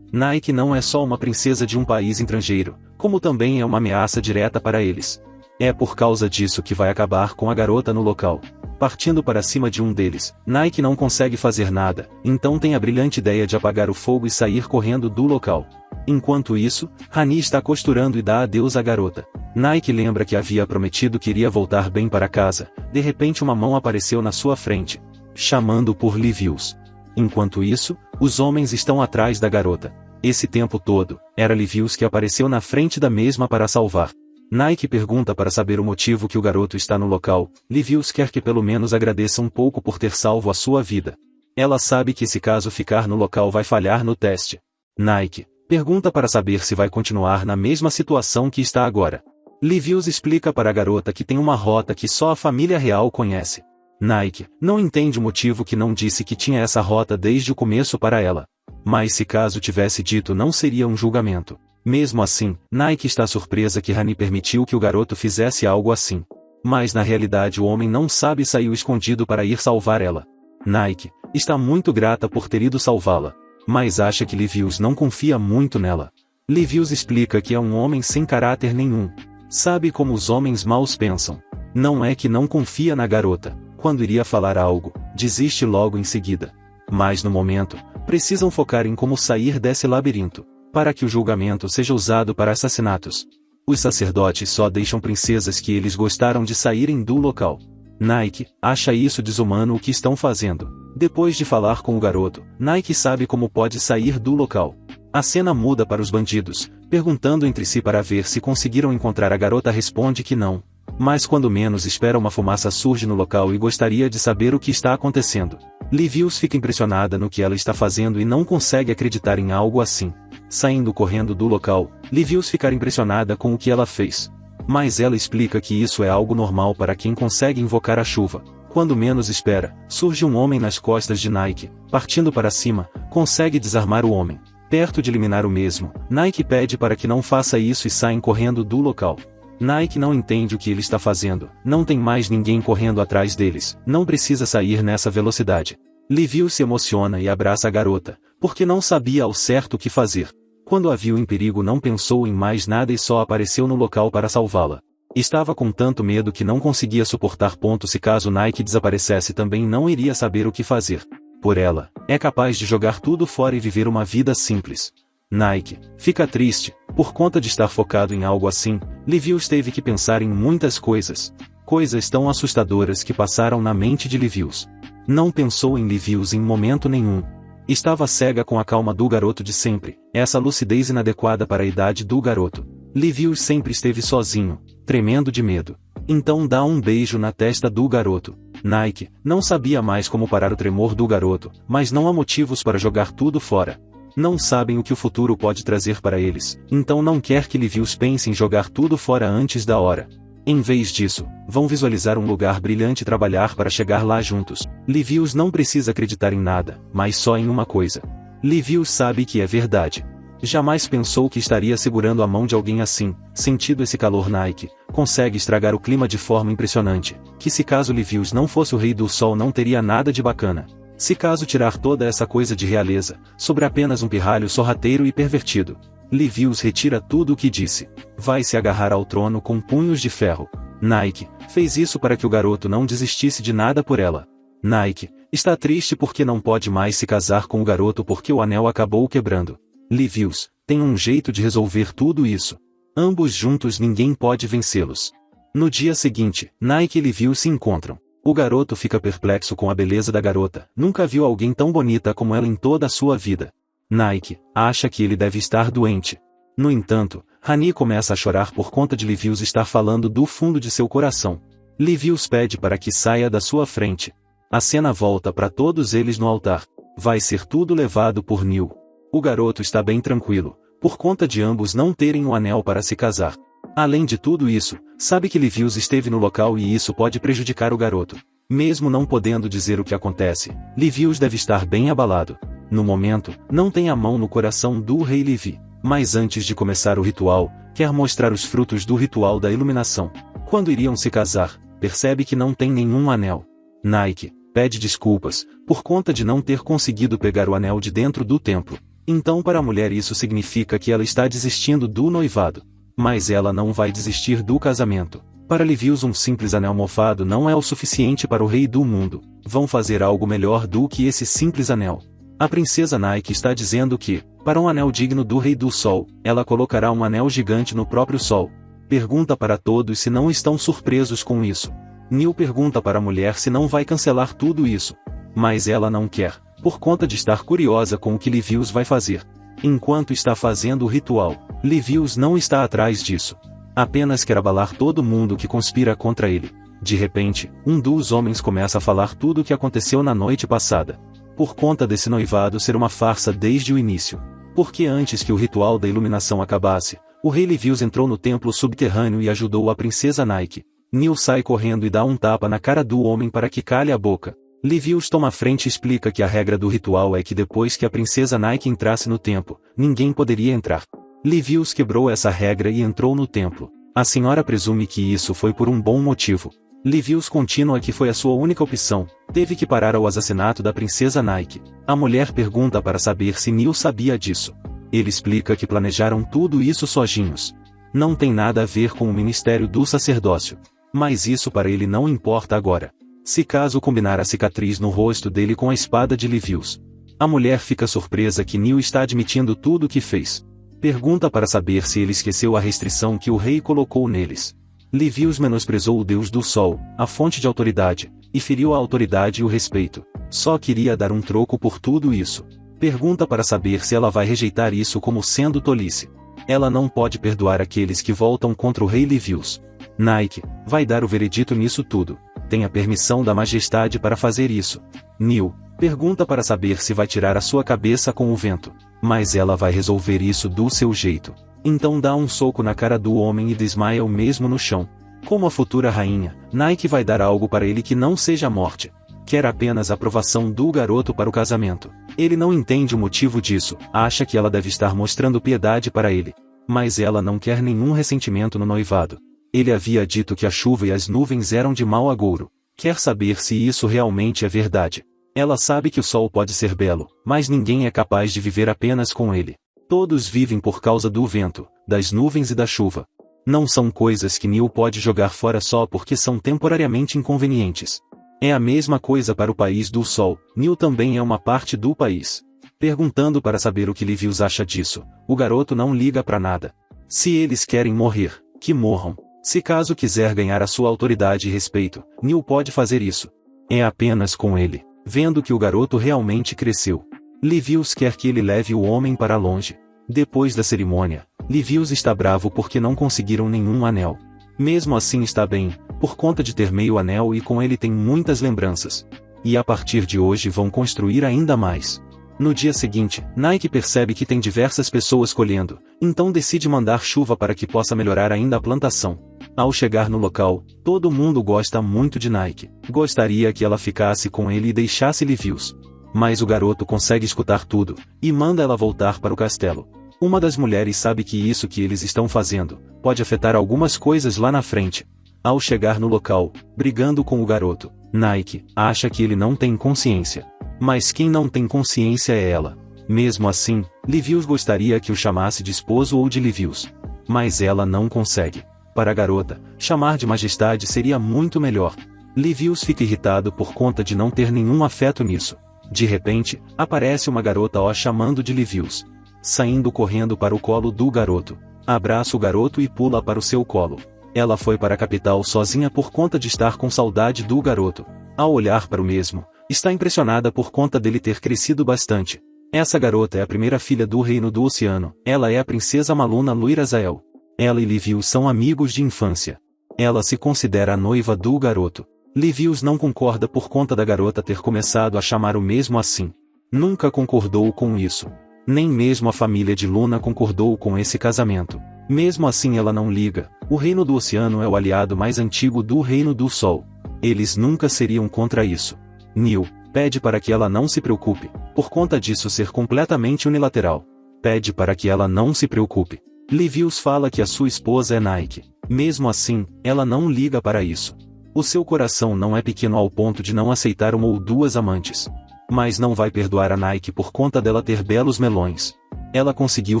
Nike não é só uma princesa de um país estrangeiro, como também é uma ameaça direta para eles. É por causa disso que vai acabar com a garota no local. Partindo para cima de um deles, Nike não consegue fazer nada, então tem a brilhante ideia de apagar o fogo e sair correndo do local. Enquanto isso, Rani está costurando e dá adeus à garota. Nike lembra que havia prometido que iria voltar bem para casa. De repente uma mão apareceu na sua frente, chamando por Livius. Enquanto isso, os homens estão atrás da garota. Esse tempo todo, era Livius que apareceu na frente da mesma para salvar. Nike pergunta para saber o motivo que o garoto está no local. Livius quer que pelo menos agradeça um pouco por ter salvo a sua vida. Ela sabe que se caso ficar no local vai falhar no teste. Nike pergunta para saber se vai continuar na mesma situação que está agora. Livius explica para a garota que tem uma rota que só a família real conhece. Nike não entende o motivo que não disse que tinha essa rota desde o começo para ela. Mas se caso tivesse dito não seria um julgamento. Mesmo assim, Nike está surpresa que Rani permitiu que o garoto fizesse algo assim. Mas na realidade o homem não sabe e saiu escondido para ir salvar ela. Nike está muito grata por ter ido salvá-la, mas acha que Livius não confia muito nela. Livius explica que é um homem sem caráter nenhum. Sabe como os homens maus pensam. Não é que não confia na garota. Quando iria falar algo, desiste logo em seguida. Mas no momento, precisam focar em como sair desse labirinto, para que o julgamento seja usado para assassinatos. Os sacerdotes só deixam princesas que eles gostaram de saírem do local. Nike acha isso desumano o que estão fazendo. Depois de falar com o garoto, Nike sabe como pode sair do local. A cena muda para os bandidos, perguntando entre si para ver se conseguiram encontrar a garota. Responde que não. Mas quando menos espera uma fumaça surge no local e gostaria de saber o que está acontecendo. Livius fica impressionada no que ela está fazendo e não consegue acreditar em algo assim. Saindo correndo do local, Livius fica impressionada com o que ela fez. Mas ela explica que isso é algo normal para quem consegue invocar a chuva. Quando menos espera, surge um homem nas costas de Nike, partindo para cima, consegue desarmar o homem. Perto de eliminar o mesmo, Nike pede para que não faça isso e saem correndo do local. Nike não entende o que ele está fazendo, não tem mais ninguém correndo atrás deles, não precisa sair nessa velocidade. Livius se emociona e abraça a garota, porque não sabia ao certo o que fazer. Quando a viu em perigo não pensou em mais nada e só apareceu no local para salvá-la. Estava com tanto medo que não conseguia suportar. Se caso Nike desaparecesse também não iria saber o que fazer. Por ela, é capaz de jogar tudo fora e viver uma vida simples. Nike fica triste, por conta de estar focado em algo assim. Livius teve que pensar em muitas coisas. Coisas tão assustadoras que passaram na mente de Livius. Não pensou em Livius em momento nenhum. Estava cega com a calma do garoto de sempre, essa lucidez inadequada para a idade do garoto. Livius sempre esteve sozinho, tremendo de medo. Então dá um beijo na testa do garoto. Nike não sabia mais como parar o tremor do garoto, mas não há motivos para jogar tudo fora. Não sabem o que o futuro pode trazer para eles, então não quer que Livius pense em jogar tudo fora antes da hora. Em vez disso, vão visualizar um lugar brilhante e trabalhar para chegar lá juntos. Livius não precisa acreditar em nada, mas só em uma coisa. Livius sabe que é verdade. Jamais pensou que estaria segurando a mão de alguém assim, sentindo esse calor Nike, consegue estragar o clima de forma impressionante, que se caso Livius não fosse o Rei do Sol não teria nada de bacana. Se caso tirar toda essa coisa de realeza, sobre apenas um pirralho sorrateiro e pervertido. Livius retira tudo o que disse. Vai se agarrar ao trono com punhos de ferro. Nike fez isso para que o garoto não desistisse de nada por ela. Nike está triste porque não pode mais se casar com o garoto porque o anel acabou quebrando. Livius tem um jeito de resolver tudo isso. Ambos juntos ninguém pode vencê-los. No dia seguinte, Nike e Livius se encontram. O garoto fica perplexo com a beleza da garota. Nunca viu alguém tão bonita como ela em toda a sua vida. Nike acha que ele deve estar doente. No entanto, Rani começa a chorar por conta de Livius estar falando do fundo de seu coração. Livius pede para que saia da sua frente. A cena volta para todos eles no altar. Vai ser tudo levado por Neil. O garoto está bem tranquilo, por conta de ambos não terem o anel para se casar. Além de tudo isso, sabe que Livius esteve no local e isso pode prejudicar o garoto. Mesmo não podendo dizer o que acontece, Livius deve estar bem abalado. No momento, não tem a mão no coração do rei Livi, mas antes de começar o ritual, quer mostrar os frutos do ritual da iluminação. Quando iriam se casar, percebe que não tem nenhum anel. Nike pede desculpas, por conta de não ter conseguido pegar o anel de dentro do templo. Então para a mulher isso significa que ela está desistindo do noivado. Mas ela não vai desistir do casamento. Para Livius um simples anel mofado não é o suficiente para o rei do mundo. Vão fazer algo melhor do que esse simples anel. A princesa Nike está dizendo que, para um anel digno do Rei do Sol, ela colocará um anel gigante no próprio Sol. Pergunta para todos se não estão surpresos com isso. Neil pergunta para a mulher se não vai cancelar tudo isso. Mas ela não quer, por conta de estar curiosa com o que Livius vai fazer. Enquanto está fazendo o ritual, Livius não está atrás disso. Apenas quer abalar todo mundo que conspira contra ele. De repente, um dos homens começa a falar tudo o que aconteceu na noite passada. Por conta desse noivado ser uma farsa desde o início. Porque antes que o ritual da iluminação acabasse, o rei Livius entrou no templo subterrâneo e ajudou a princesa Nike. Neil sai correndo e dá um tapa na cara do homem para que cale a boca. Livius toma a frente e explica que a regra do ritual é que depois que a princesa Nike entrasse no templo, ninguém poderia entrar. Livius quebrou essa regra e entrou no templo. A senhora presume que isso foi por um bom motivo. Livius continua que foi a sua única opção, teve que parar ao assassinato da princesa Nike. A mulher pergunta para saber se Neil sabia disso. Ele explica que planejaram tudo isso sozinhos. Não tem nada a ver com o ministério do sacerdócio. Mas isso para ele não importa agora. Se caso combinar a cicatriz no rosto dele com a espada de Livius. A mulher fica surpresa que Neil está admitindo tudo o que fez. Pergunta para saber se ele esqueceu a restrição que o rei colocou neles. Livius menosprezou o deus do sol, a fonte de autoridade, e feriu a autoridade e o respeito. Só queria dar um troco por tudo isso. Pergunta para saber se ela vai rejeitar isso como sendo tolice. Ela não pode perdoar aqueles que voltam contra o rei Livius. Nike vai dar o veredito nisso tudo. Tem a permissão da majestade para fazer isso. Neil pergunta para saber se vai tirar a sua cabeça com o vento. Mas ela vai resolver isso do seu jeito. Então dá um soco na cara do homem e desmaia-o mesmo no chão. Como a futura rainha, Nike vai dar algo para ele que não seja a morte. Quer apenas a aprovação do garoto para o casamento. Ele não entende o motivo disso, acha que ela deve estar mostrando piedade para ele. Mas ela não quer nenhum ressentimento no noivado. Ele havia dito que a chuva e as nuvens eram de mau agouro. Quer saber se isso realmente é verdade. Ela sabe que o sol pode ser belo, mas ninguém é capaz de viver apenas com ele. Todos vivem por causa do vento, das nuvens e da chuva. Não são coisas que Neil pode jogar fora só porque são temporariamente inconvenientes. É a mesma coisa para o país do sol, Neil também é uma parte do país. Perguntando para saber o que Livius acha disso, o garoto não liga para nada. Se eles querem morrer, que morram. Se caso quiser ganhar a sua autoridade e respeito, Neil pode fazer isso. É apenas com ele. Vendo que o garoto realmente cresceu. Livius quer que ele leve o homem para longe. Depois da cerimônia, Livius está bravo porque não conseguiram nenhum anel. Mesmo assim está bem, por conta de ter meio anel e com ele tem muitas lembranças. E a partir de hoje vão construir ainda mais. No dia seguinte, Nike percebe que tem diversas pessoas colhendo, então decide mandar chuva para que possa melhorar ainda a plantação. Ao chegar no local, todo mundo gosta muito de Nike. Gostaria que ela ficasse com ele e deixasse Livius. Mas o garoto consegue escutar tudo, e manda ela voltar para o castelo. Uma das mulheres sabe que isso que eles estão fazendo pode afetar algumas coisas lá na frente. Ao chegar no local, brigando com o garoto, Nike acha que ele não tem consciência. Mas quem não tem consciência é ela. Mesmo assim, Livius gostaria que o chamasse de esposo ou de Livius. Mas ela não consegue. Para a garota, chamar de majestade seria muito melhor. Livius fica irritado por conta de não ter nenhum afeto nisso. De repente, aparece uma garota o chamando de Livius. Saindo correndo para o colo do garoto. Abraça o garoto e pula para o seu colo. Ela foi para a capital sozinha por conta de estar com saudade do garoto. Ao olhar para o mesmo, está impressionada por conta dele ter crescido bastante. Essa garota é a primeira filha do Reino do Oceano. Ela é a princesa Maluna Luirazael. Ela e Livius são amigos de infância. Ela se considera a noiva do garoto. Livius não concorda por conta da garota ter começado a chamar o mesmo assim. Nunca concordou com isso. Nem mesmo a família de Luna concordou com esse casamento. Mesmo assim ela não liga. O Reino do Oceano é o aliado mais antigo do Reino do Sol. Eles nunca seriam contra isso. Neil pede para que ela não se preocupe, por conta disso ser completamente unilateral. Pede para que ela não se preocupe. Livius fala que a sua esposa é Nike. Mesmo assim, ela não liga para isso. O seu coração não é pequeno ao ponto de não aceitar uma ou duas amantes. Mas não vai perdoar a Nike por conta dela ter belos melões. Ela conseguiu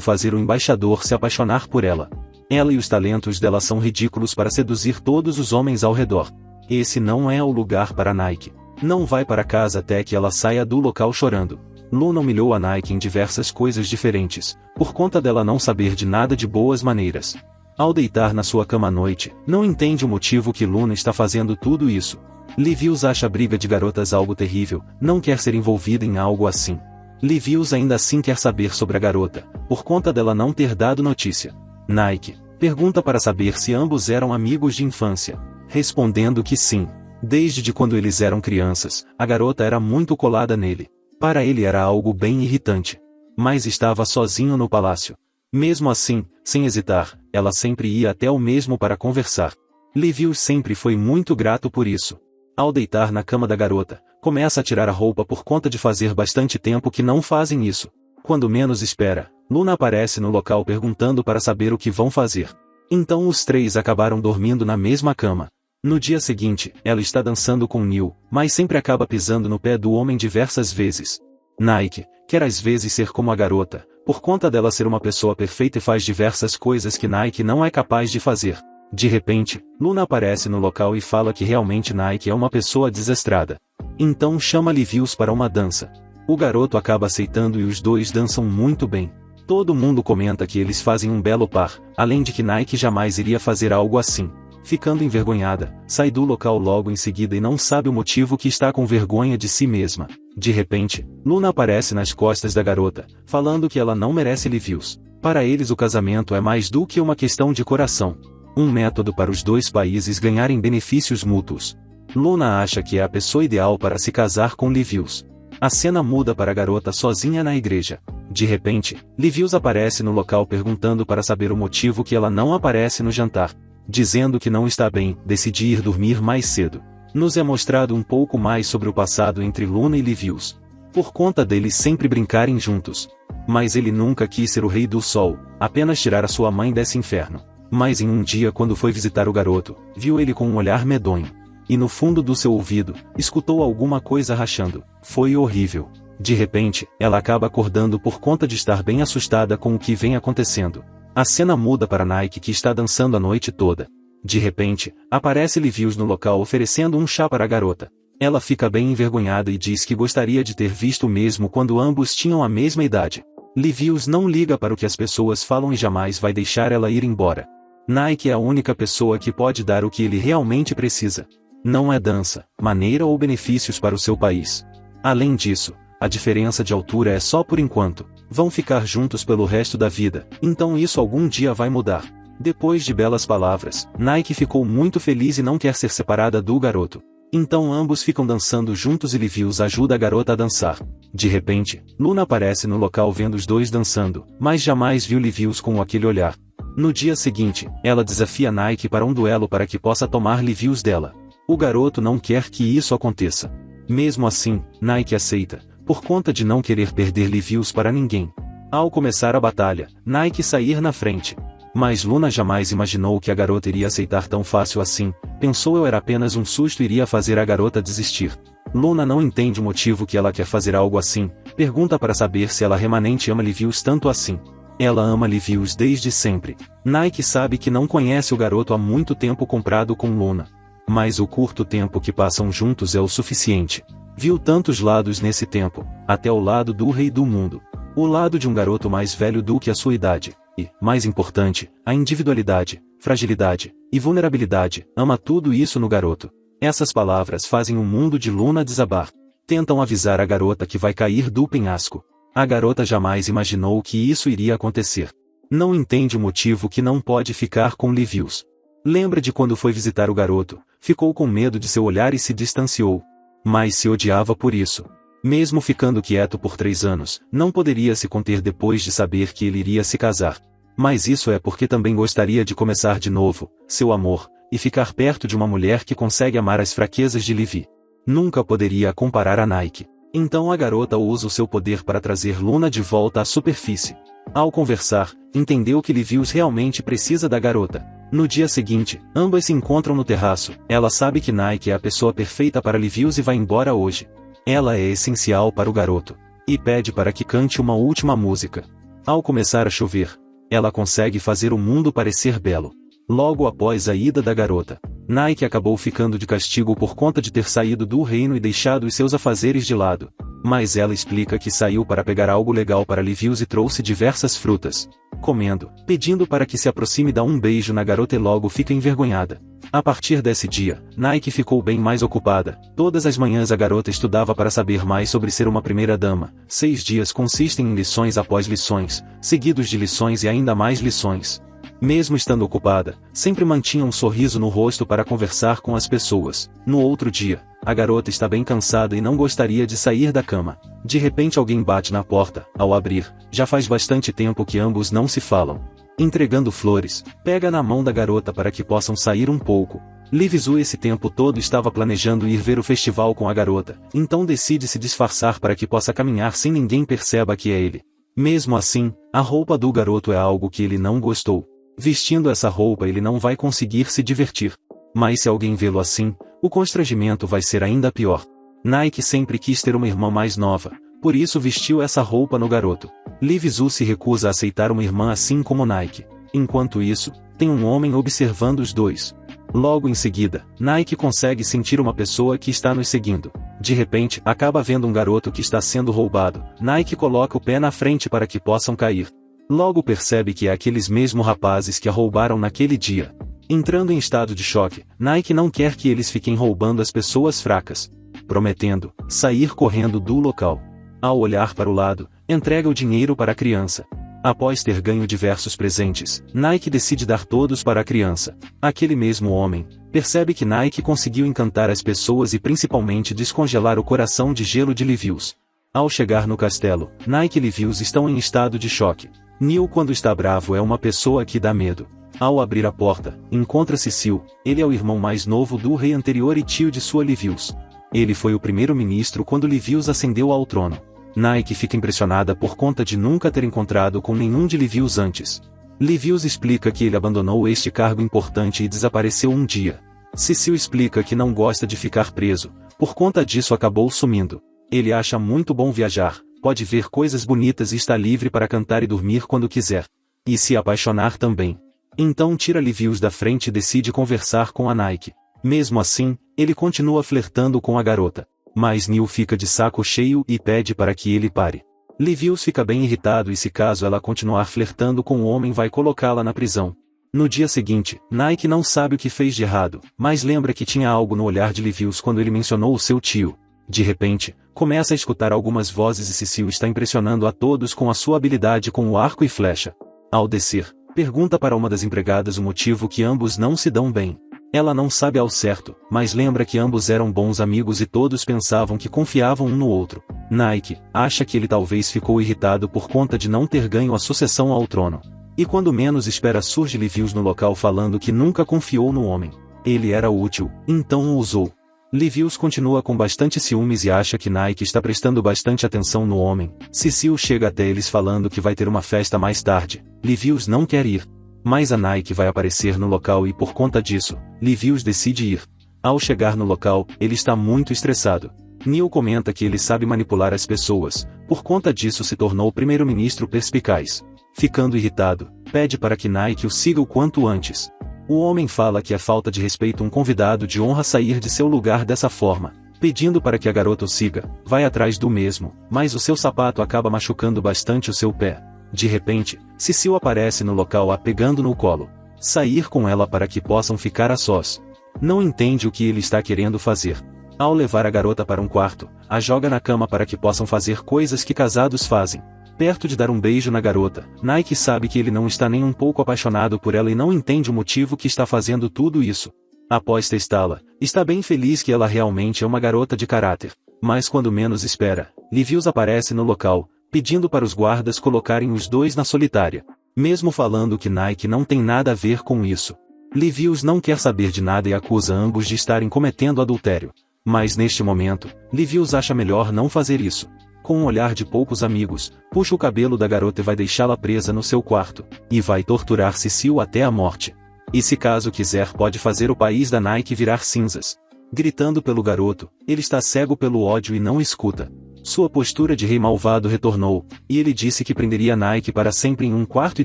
fazer o embaixador se apaixonar por ela. Ela e os talentos dela são ridículos para seduzir todos os homens ao redor. Esse não é o lugar para Nike. Não vai para casa até que ela saia do local chorando. Luna humilhou a Nike em diversas coisas diferentes, por conta dela não saber de nada de boas maneiras. Ao deitar na sua cama à noite, não entende o motivo que Luna está fazendo tudo isso. Livius acha a briga de garotas algo terrível, não quer ser envolvida em algo assim. Livius ainda assim quer saber sobre a garota, por conta dela não ter dado notícia. Nike pergunta para saber se ambos eram amigos de infância, respondendo que sim. Desde quando eles eram crianças, a garota era muito colada nele. Para ele era algo bem irritante. Mas estava sozinho no palácio. Mesmo assim, sem hesitar, ela sempre ia até o mesmo para conversar. Livius sempre foi muito grato por isso. Ao deitar na cama da garota, começa a tirar a roupa por conta de fazer bastante tempo que não fazem isso. Quando menos espera, Luna aparece no local perguntando para saber o que vão fazer. Então os três acabaram dormindo na mesma cama. No dia seguinte, ela está dançando com Neil, mas sempre acaba pisando no pé do homem diversas vezes. Nike quer às vezes ser como a garota, por conta dela ser uma pessoa perfeita e faz diversas coisas que Nike não é capaz de fazer. De repente, Luna aparece no local e fala que realmente Nike é uma pessoa desastrada. Então chama Livius para uma dança. O garoto acaba aceitando e os dois dançam muito bem. Todo mundo comenta que eles fazem um belo par, além de que Nike jamais iria fazer algo assim. Ficando envergonhada, sai do local logo em seguida e não sabe o motivo que está com vergonha de si mesma. De repente, Luna aparece nas costas da garota, falando que ela não merece Livius. Para eles o casamento é mais do que uma questão de coração. Um método para os dois países ganharem benefícios mútuos. Luna acha que é a pessoa ideal para se casar com Livius. A cena muda para a garota sozinha na igreja. De repente, Livius aparece no local perguntando para saber o motivo que ela não aparece no jantar. Dizendo que não está bem, decide ir dormir mais cedo. Nos é mostrado um pouco mais sobre o passado entre Luna e Livius. Por conta deles sempre brincarem juntos. Mas ele nunca quis ser o rei do sol, apenas tirar a sua mãe desse inferno. Mas em um dia quando foi visitar o garoto, viu ele com um olhar medonho. E no fundo do seu ouvido, escutou alguma coisa rachando. Foi horrível. De repente, ela acaba acordando por conta de estar bem assustada com o que vem acontecendo. A cena muda para Nike que está dançando a noite toda. De repente, aparece Livius no local oferecendo um chá para a garota. Ela fica bem envergonhada e diz que gostaria de ter visto o mesmo quando ambos tinham a mesma idade. Livius não liga para o que as pessoas falam e jamais vai deixar ela ir embora. Nike é a única pessoa que pode dar o que ele realmente precisa. Não é dança, maneira ou benefícios para o seu país. Além disso, a diferença de altura é só por enquanto. Vão ficar juntos pelo resto da vida, então isso algum dia vai mudar. Depois de belas palavras, Nike ficou muito feliz e não quer ser separada do garoto. Então ambos ficam dançando juntos e Livius ajuda a garota a dançar. De repente, Luna aparece no local vendo os dois dançando, mas jamais viu Livius com aquele olhar. No dia seguinte, ela desafia Nike para um duelo para que possa tomar Livius dela. O garoto não quer que isso aconteça. Mesmo assim, Nike aceita, por conta de não querer perder Livius para ninguém. Ao começar a batalha, Nike sair na frente. Mas Luna jamais imaginou que a garota iria aceitar tão fácil assim, pensou eu era apenas um susto e iria fazer a garota desistir. Luna não entende o motivo que ela quer fazer algo assim, pergunta para saber se ela realmente ama Livius tanto assim. Ela ama Livius desde sempre. Nike sabe que não conhece o garoto há muito tempo comparado com Luna. Mas o curto tempo que passam juntos é o suficiente. Viu tantos lados nesse tempo, até o lado do rei do mundo. O lado de um garoto mais velho do que a sua idade. E, mais importante, a individualidade, fragilidade e vulnerabilidade. Ama tudo isso no garoto. Essas palavras fazem o mundo de Luna desabar. Tentam avisar a garota que vai cair do penhasco. A garota jamais imaginou que isso iria acontecer. Não entende o motivo que não pode ficar com Livius. Lembra de quando foi visitar o garoto, ficou com medo de seu olhar e se distanciou. Mas se odiava por isso. Mesmo ficando quieto por 3 anos, não poderia se conter depois de saber que ele iria se casar. Mas isso é porque também gostaria de começar de novo, seu amor, e ficar perto de uma mulher que consegue amar as fraquezas de Livy. Nunca poderia comparar a Nike. Então a garota usa o seu poder para trazer Luna de volta à superfície. Ao conversar, entendeu que Livius realmente precisa da garota. No dia seguinte, ambas se encontram no terraço. Ela sabe que Nike é a pessoa perfeita para Livius e vai embora hoje. Ela é essencial para o garoto. E pede para que cante uma última música. Ao começar a chover, ela consegue fazer o mundo parecer belo. Logo após a ida da garota, Nike acabou ficando de castigo por conta de ter saído do reino e deixado os seus afazeres de lado. Mas ela explica que saiu para pegar algo legal para Livius e trouxe diversas frutas. Comendo, pedindo para que se aproxime e dá um beijo na garota e logo fica envergonhada. A partir desse dia, Nike ficou bem mais ocupada. Todas as manhãs a garota estudava para saber mais sobre ser uma primeira-dama. 6 dias consistem em lições após lições, seguidos de lições e ainda mais lições. Mesmo estando ocupada, sempre mantinha um sorriso no rosto para conversar com as pessoas. No outro dia, a garota está bem cansada e não gostaria de sair da cama. De repente alguém bate na porta. Ao abrir, já faz bastante tempo que ambos não se falam. Entregando flores, pega na mão da garota para que possam sair um pouco. Livizu esse tempo todo estava planejando ir ver o festival com a garota, então decide se disfarçar para que possa caminhar sem ninguém perceba que é ele. Mesmo assim, a roupa do garoto é algo que ele não gostou. Vestindo essa roupa ele não vai conseguir se divertir. Mas se alguém vê-lo assim, o constrangimento vai ser ainda pior. Nike sempre quis ter uma irmã mais nova, por isso vestiu essa roupa no garoto. Livizu se recusa a aceitar uma irmã assim como Nike. Enquanto isso, tem um homem observando os dois. Logo em seguida, Nike consegue sentir uma pessoa que está nos seguindo. De repente, acaba vendo um garoto que está sendo roubado. Nike coloca o pé na frente para que possam cair. Logo percebe que é aqueles mesmos rapazes que a roubaram naquele dia. Entrando em estado de choque, Nike não quer que eles fiquem roubando as pessoas fracas. Prometendo sair correndo do local. Ao olhar para o lado, entrega o dinheiro para a criança. Após ter ganho diversos presentes, Nike decide dar todos para a criança. Aquele mesmo homem percebe que Nike conseguiu encantar as pessoas e principalmente descongelar o coração de gelo de Livius. Ao chegar no castelo, Nike e Livius estão em estado de choque. Neil quando está bravo é uma pessoa que dá medo. Ao abrir a porta, encontra Cecil. Ele é o irmão mais novo do rei anterior e tio de sua Livius. Ele foi o primeiro-ministro quando Livius ascendeu ao trono. Nike fica impressionada por conta de nunca ter encontrado com nenhum de Livius antes. Livius explica que ele abandonou este cargo importante e desapareceu um dia. Cecil explica que não gosta de ficar preso, por conta disso acabou sumindo. Ele acha muito bom viajar, pode ver coisas bonitas e está livre para cantar e dormir quando quiser. E se apaixonar também. Então tira Livius da frente e decide conversar com a Nike. Mesmo assim, ele continua flertando com a garota. Mas Neil fica de saco cheio e pede para que ele pare. Livius fica bem irritado e se caso ela continuar flertando com o homem vai colocá-la na prisão. No dia seguinte, Nike não sabe o que fez de errado, mas lembra que tinha algo no olhar de Livius quando ele mencionou o seu tio. De repente, começa a escutar algumas vozes e Cecil está impressionando a todos com a sua habilidade com o arco e flecha. Ao descer, pergunta para uma das empregadas o motivo que ambos não se dão bem. Ela não sabe ao certo, mas lembra que ambos eram bons amigos e todos pensavam que confiavam um no outro. Nike acha que ele talvez ficou irritado por conta de não ter ganho a sucessão ao trono. E quando menos espera surge Livius no local falando que nunca confiou no homem. Ele era útil, então o usou. Livius continua com bastante ciúmes e acha que Nike está prestando bastante atenção no homem. Cecil chega até eles falando que vai ter uma festa mais tarde. Livius não quer ir. Mas a Nike vai aparecer no local e por conta disso, Livius decide ir. Ao chegar no local, ele está muito estressado. Neil comenta que ele sabe manipular as pessoas, por conta disso se tornou o primeiro-ministro perspicaz. Ficando irritado, pede para que Nike o siga o quanto antes. O homem fala que é falta de respeito um convidado de honra sair de seu lugar dessa forma, pedindo para que a garota o siga, vai atrás do mesmo, mas o seu sapato acaba machucando bastante o seu pé. De repente, Cecil aparece no local a pegando no colo. Sair com ela para que possam ficar a sós. Não entende o que ele está querendo fazer. Ao levar a garota para um quarto, a joga na cama para que possam fazer coisas que casados fazem. Perto de dar um beijo na garota, Nike sabe que ele não está nem um pouco apaixonado por ela e não entende o motivo que está fazendo tudo isso. Após testá-la, está bem feliz que ela realmente é uma garota de caráter. Mas quando menos espera, Livius aparece no local, pedindo para os guardas colocarem os dois na solitária. Mesmo falando que Nike não tem nada a ver com isso. Livius não quer saber de nada e acusa ambos de estarem cometendo adultério. Mas neste momento, Livius acha melhor não fazer isso. Com um olhar de poucos amigos, puxa o cabelo da garota e vai deixá-la presa no seu quarto, e vai torturar Cecil até a morte. E se caso quiser pode fazer o país da Nike virar cinzas. Gritando pelo garoto, ele está cego pelo ódio e não escuta. Sua postura de rei malvado retornou, e ele disse que prenderia Nike para sempre em um quarto e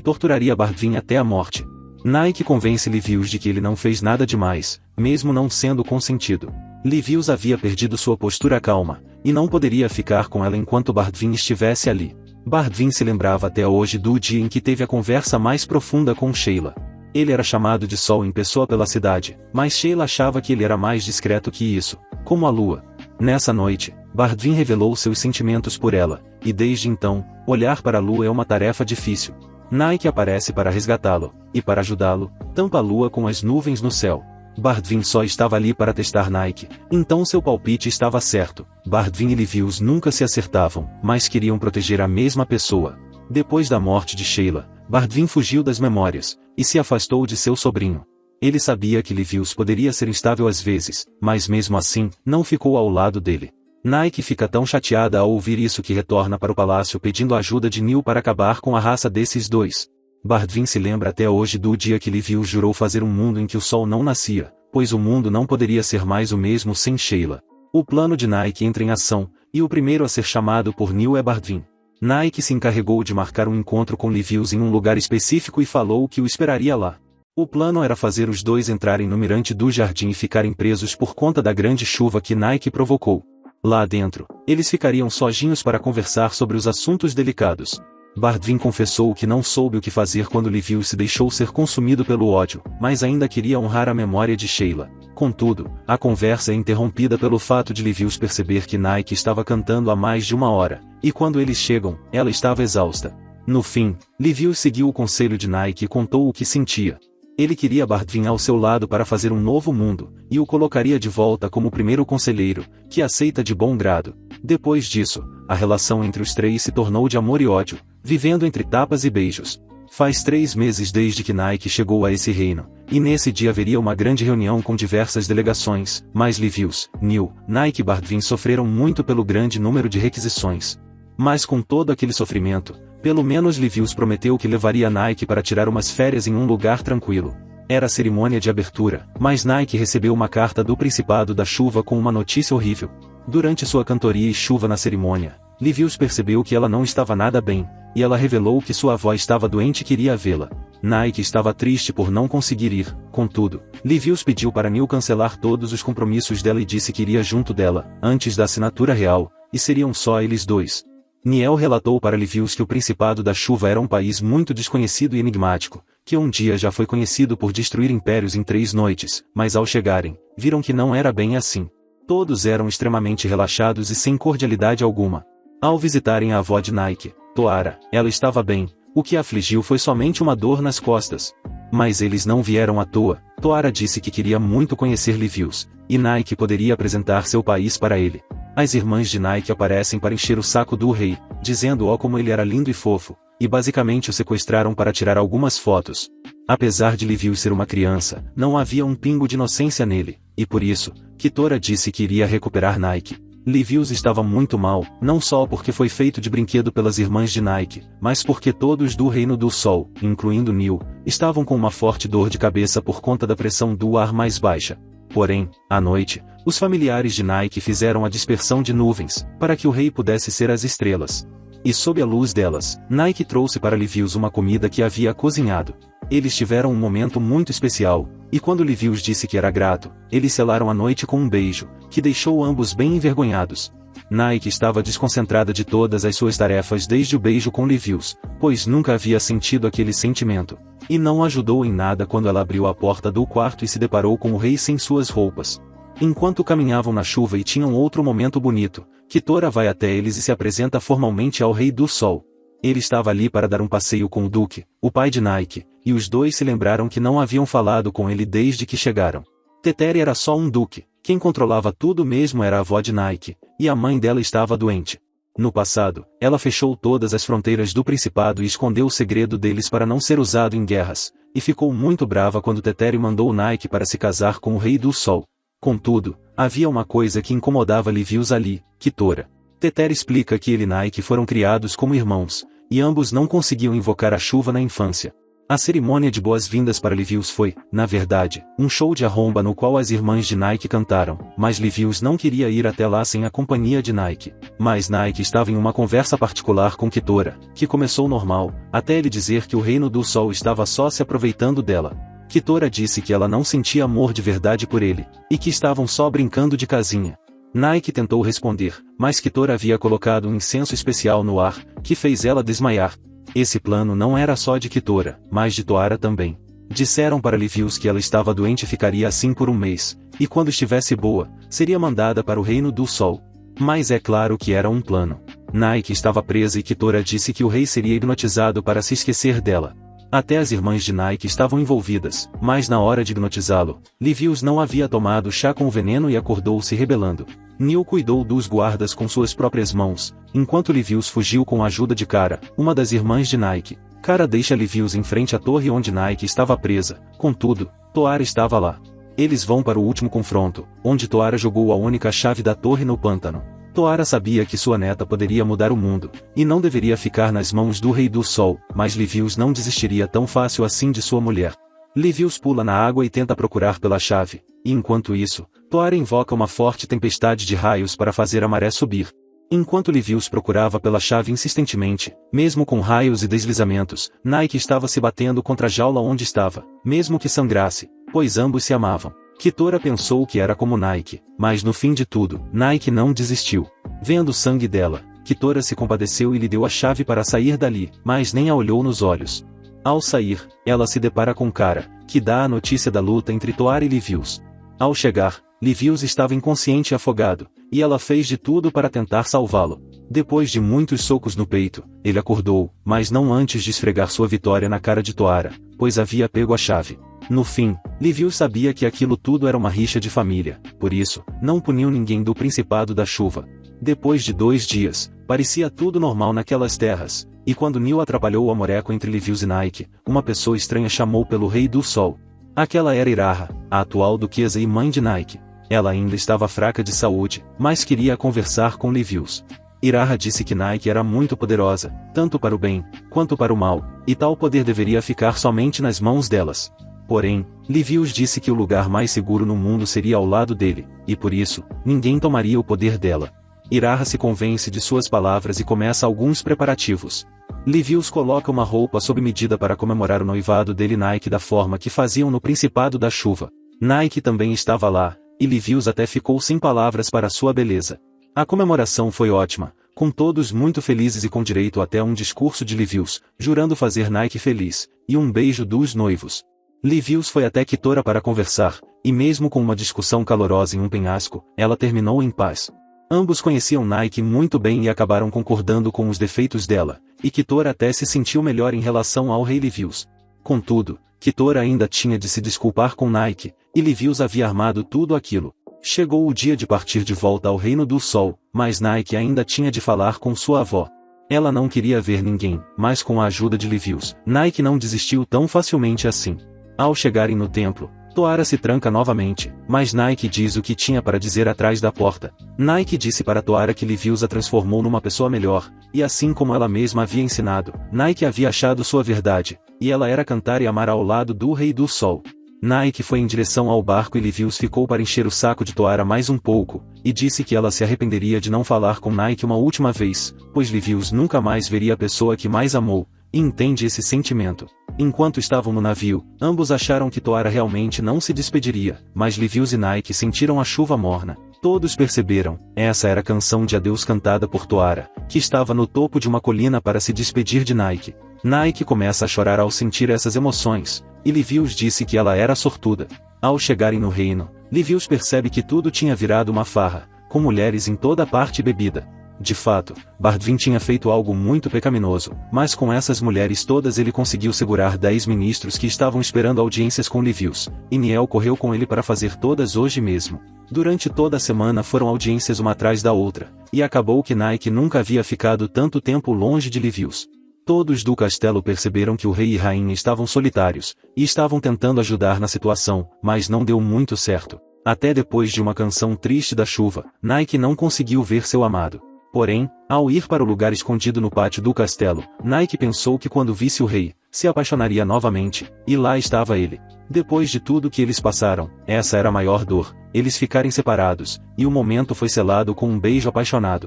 torturaria Bardvin até a morte. Nike convence Livius de que ele não fez nada demais, mesmo não sendo consentido. Livius havia perdido sua postura calma, e não poderia ficar com ela enquanto Bardvin estivesse ali. Bardvin se lembrava até hoje do dia em que teve a conversa mais profunda com Sheila. Ele era chamado de Sol em pessoa pela cidade, mas Sheila achava que ele era mais discreto que isso, como a lua. Nessa noite, Bardvin revelou seus sentimentos por ela, e desde então, olhar para a lua é uma tarefa difícil. Nike aparece para resgatá-lo, e para ajudá-lo, tampa a lua com as nuvens no céu. Bardvin só estava ali para testar Nike, então seu palpite estava certo. Bardvin e Livius nunca se acertavam, mas queriam proteger a mesma pessoa. Depois da morte de Sheila, Bardvin fugiu das memórias, e se afastou de seu sobrinho. Ele sabia que Livius poderia ser instável às vezes, mas mesmo assim, não ficou ao lado dele. Nike fica tão chateada ao ouvir isso que retorna para o palácio pedindo a ajuda de Neil para acabar com a raça desses dois. Bardvin se lembra até hoje do dia que Livius jurou fazer um mundo em que o sol não nascia, pois o mundo não poderia ser mais o mesmo sem Sheila. O plano de Nike entra em ação, e o primeiro a ser chamado por Neil é Bardvin. Nike se encarregou de marcar um encontro com Livius em um lugar específico e falou que o esperaria lá. O plano era fazer os dois entrarem no mirante do jardim e ficarem presos por conta da grande chuva que Nike provocou. Lá dentro, eles ficariam sozinhos para conversar sobre os assuntos delicados. Bardvin confessou que não soube o que fazer quando Livius se deixou ser consumido pelo ódio, mas ainda queria honrar a memória de Sheila. Contudo, a conversa é interrompida pelo fato de Livius perceber que Nike estava cantando há mais de uma hora, e quando eles chegam, ela estava exausta. No fim, Livius seguiu o conselho de Nike e contou o que sentia. Ele queria Bardvin ao seu lado para fazer um novo mundo, e o colocaria de volta como o primeiro conselheiro, que aceita de bom grado. Depois disso, a relação entre os três se tornou de amor e ódio, vivendo entre tapas e beijos. Faz 3 meses desde que Nike chegou a esse reino, e nesse dia haveria uma grande reunião com diversas delegações, mas Livius, Neil, Nike e Bardvin sofreram muito pelo grande número de requisições. Mas com todo aquele sofrimento, pelo menos Livius prometeu que levaria Nike para tirar umas férias em um lugar tranquilo. Era a cerimônia de abertura, mas Nike recebeu uma carta do Principado da Chuva com uma notícia horrível. Durante sua cantoria e chuva na cerimônia, Livius percebeu que ela não estava nada bem, e ela revelou que sua avó estava doente e queria vê-la. Nike estava triste por não conseguir ir, contudo, Livius pediu para Neil cancelar todos os compromissos dela e disse que iria junto dela, antes da assinatura real, e seriam só eles dois. Neil relatou para Livius que o Principado da Chuva era um país muito desconhecido e enigmático, que um dia já foi conhecido por destruir impérios em 3 noites, mas ao chegarem, viram que não era bem assim. Todos eram extremamente relaxados e sem cordialidade alguma. Ao visitarem a avó de Nike, Toara, ela estava bem, o que a afligiu foi somente uma dor nas costas. Mas eles não vieram à toa. Toara disse que queria muito conhecer Livius, e Nike poderia apresentar seu país para ele. As irmãs de Nike aparecem para encher o saco do rei, dizendo como ele era lindo e fofo, e basicamente o sequestraram para tirar algumas fotos. Apesar de Livius ser uma criança, não havia um pingo de inocência nele, e por isso, Kitora disse que iria recuperar Nike. Livius estava muito mal, não só porque foi feito de brinquedo pelas irmãs de Nike, mas porque todos do Reino do Sol, incluindo Neil, estavam com uma forte dor de cabeça por conta da pressão do ar mais baixa. Porém, à noite, os familiares de Nike fizeram a dispersão de nuvens, para que o rei pudesse ser as estrelas. E sob a luz delas, Nike trouxe para Livius uma comida que havia cozinhado. Eles tiveram um momento muito especial, e quando Livius disse que era grato, eles selaram a noite com um beijo, que deixou ambos bem envergonhados. Nike estava desconcentrada de todas as suas tarefas desde o beijo com Livius, pois nunca havia sentido aquele sentimento. E não ajudou em nada quando ela abriu a porta do quarto e se deparou com o rei sem suas roupas. Enquanto caminhavam na chuva e tinham outro momento bonito, Kitora vai até eles e se apresenta formalmente ao Rei do Sol. Ele estava ali para dar um passeio com o Duque, o pai de Nike, e os dois se lembraram que não haviam falado com ele desde que chegaram. Teteri era só um duque, quem controlava tudo mesmo era a avó de Nike, e a mãe dela estava doente. No passado, ela fechou todas as fronteiras do Principado e escondeu o segredo deles para não ser usado em guerras, e ficou muito brava quando Teteri mandou Nike para se casar com o Rei do Sol. Contudo, havia uma coisa que incomodava Livius ali, Kitora. Teteri explica que ele e Nike foram criados como irmãos, e ambos não conseguiam invocar a chuva na infância. A cerimônia de boas-vindas para Livius foi, na verdade, um show de arromba no qual as irmãs de Nike cantaram, mas Livius não queria ir até lá sem a companhia de Nike. Mas Nike estava em uma conversa particular com Kitora, que começou normal, até ele dizer que o Reino do Sol estava só se aproveitando dela. Kitora disse que ela não sentia amor de verdade por ele, e que estavam só brincando de casinha. Nike tentou responder, mas Kitora havia colocado um incenso especial no ar, que fez ela desmaiar. Esse plano não era só de Kitora, mas de Toara também. Disseram para Livius que ela estava doente e ficaria assim por um mês, e quando estivesse boa, seria mandada para o Reino do Sol. Mas é claro que era um plano. Nike estava presa e Kitora disse que o rei seria hipnotizado para se esquecer dela. Até as irmãs de Nike estavam envolvidas, mas na hora de hipnotizá-lo, Livius não havia tomado chá com o veneno e acordou se rebelando. Neil cuidou dos guardas com suas próprias mãos, enquanto Livius fugiu com a ajuda de Kara, uma das irmãs de Nike. Kara deixa Livius em frente à torre onde Nike estava presa, contudo, Toara estava lá. Eles vão para o último confronto, onde Toara jogou a única chave da torre no pântano. Toara sabia que sua neta poderia mudar o mundo, e não deveria ficar nas mãos do Rei do Sol, mas Livius não desistiria tão fácil assim de sua mulher. Livius pula na água e tenta procurar pela chave, e enquanto isso, Toara invoca uma forte tempestade de raios para fazer a maré subir. Enquanto Livius procurava pela chave insistentemente, mesmo com raios e deslizamentos, Nike estava se batendo contra a jaula onde estava, mesmo que sangrasse, pois ambos se amavam. Kitora pensou que era como Nike, mas no fim de tudo, Nike não desistiu. Vendo o sangue dela, Kitora se compadeceu e lhe deu a chave para sair dali, mas nem a olhou nos olhos. Ao sair, ela se depara com Kara, que dá a notícia da luta entre Toara e Livius. Ao chegar, Livius estava inconsciente e afogado, e ela fez de tudo para tentar salvá-lo. Depois de muitos socos no peito, ele acordou, mas não antes de esfregar sua vitória na cara de Toara, pois havia pego a chave. No fim, Livius sabia que aquilo tudo era uma rixa de família, por isso, não puniu ninguém do Principado da Chuva. Depois de 2 dias, parecia tudo normal naquelas terras, e quando Neil atrapalhou o amoreco entre Livius e Nike, uma pessoa estranha chamou pelo Rei do Sol. Aquela era Iraha, a atual duquesa e mãe de Nike. Ela ainda estava fraca de saúde, mas queria conversar com Livius. Iraha disse que Nike era muito poderosa, tanto para o bem, quanto para o mal, e tal poder deveria ficar somente nas mãos delas. Porém, Livius disse que o lugar mais seguro no mundo seria ao lado dele, e por isso, ninguém tomaria o poder dela. Iraha se convence de suas palavras e começa alguns preparativos. Livius coloca uma roupa sob medida para comemorar o noivado dele e Nike da forma que faziam no Principado da Chuva. Nike também estava lá, e Livius até ficou sem palavras para sua beleza. A comemoração foi ótima, com todos muito felizes e com direito até um discurso de Livius, jurando fazer Nike feliz, e um beijo dos noivos. Livius foi até Kitora para conversar, e mesmo com uma discussão calorosa em um penhasco, ela terminou em paz. Ambos conheciam Nike muito bem e acabaram concordando com os defeitos dela, e Kitora até se sentiu melhor em relação ao rei Livius. Contudo, Kitora ainda tinha de se desculpar com Nike, e Livius havia armado tudo aquilo. Chegou o dia de partir de volta ao Reino do Sol, mas Nike ainda tinha de falar com sua avó. Ela não queria ver ninguém, mas com a ajuda de Livius, Nike não desistiu tão facilmente assim. Ao chegarem no templo, Toara se tranca novamente, mas Nike diz o que tinha para dizer atrás da porta. Nike disse para Toara que Livius a transformou numa pessoa melhor, e assim como ela mesma havia ensinado, Nike havia achado sua verdade, e ela era cantar e amar ao lado do Rei do Sol. Nike foi em direção ao barco e Livius ficou para encher o saco de Toara mais um pouco, e disse que ela se arrependeria de não falar com Nike uma última vez, pois Livius nunca mais veria a pessoa que mais amou, e entende esse sentimento. Enquanto estavam no navio, ambos acharam que Toara realmente não se despediria, mas Livius e Nike sentiram a chuva morna. Todos perceberam, essa era a canção de adeus cantada por Toara, que estava no topo de uma colina para se despedir de Nike. Nike começa a chorar ao sentir essas emoções, e Livius disse que ela era sortuda. Ao chegarem no reino, Livius percebe que tudo tinha virado uma farra, com mulheres em toda parte e bebida. De fato, Bardvin tinha feito algo muito pecaminoso, mas com essas mulheres todas ele conseguiu segurar 10 ministros que estavam esperando audiências com Livius, e Niel correu com ele para fazer todas hoje mesmo. Durante toda a semana foram audiências uma atrás da outra, e acabou que Nike nunca havia ficado tanto tempo longe de Livius. Todos do castelo perceberam que o rei e rainha estavam solitários, e estavam tentando ajudar na situação, mas não deu muito certo. Até depois de uma canção triste da chuva, Nike não conseguiu ver seu amado. Porém, ao ir para o lugar escondido no pátio do castelo, Nike pensou que quando visse o rei, se apaixonaria novamente, e lá estava ele. Depois de tudo que eles passaram, essa era a maior dor, eles ficarem separados, e o momento foi selado com um beijo apaixonado.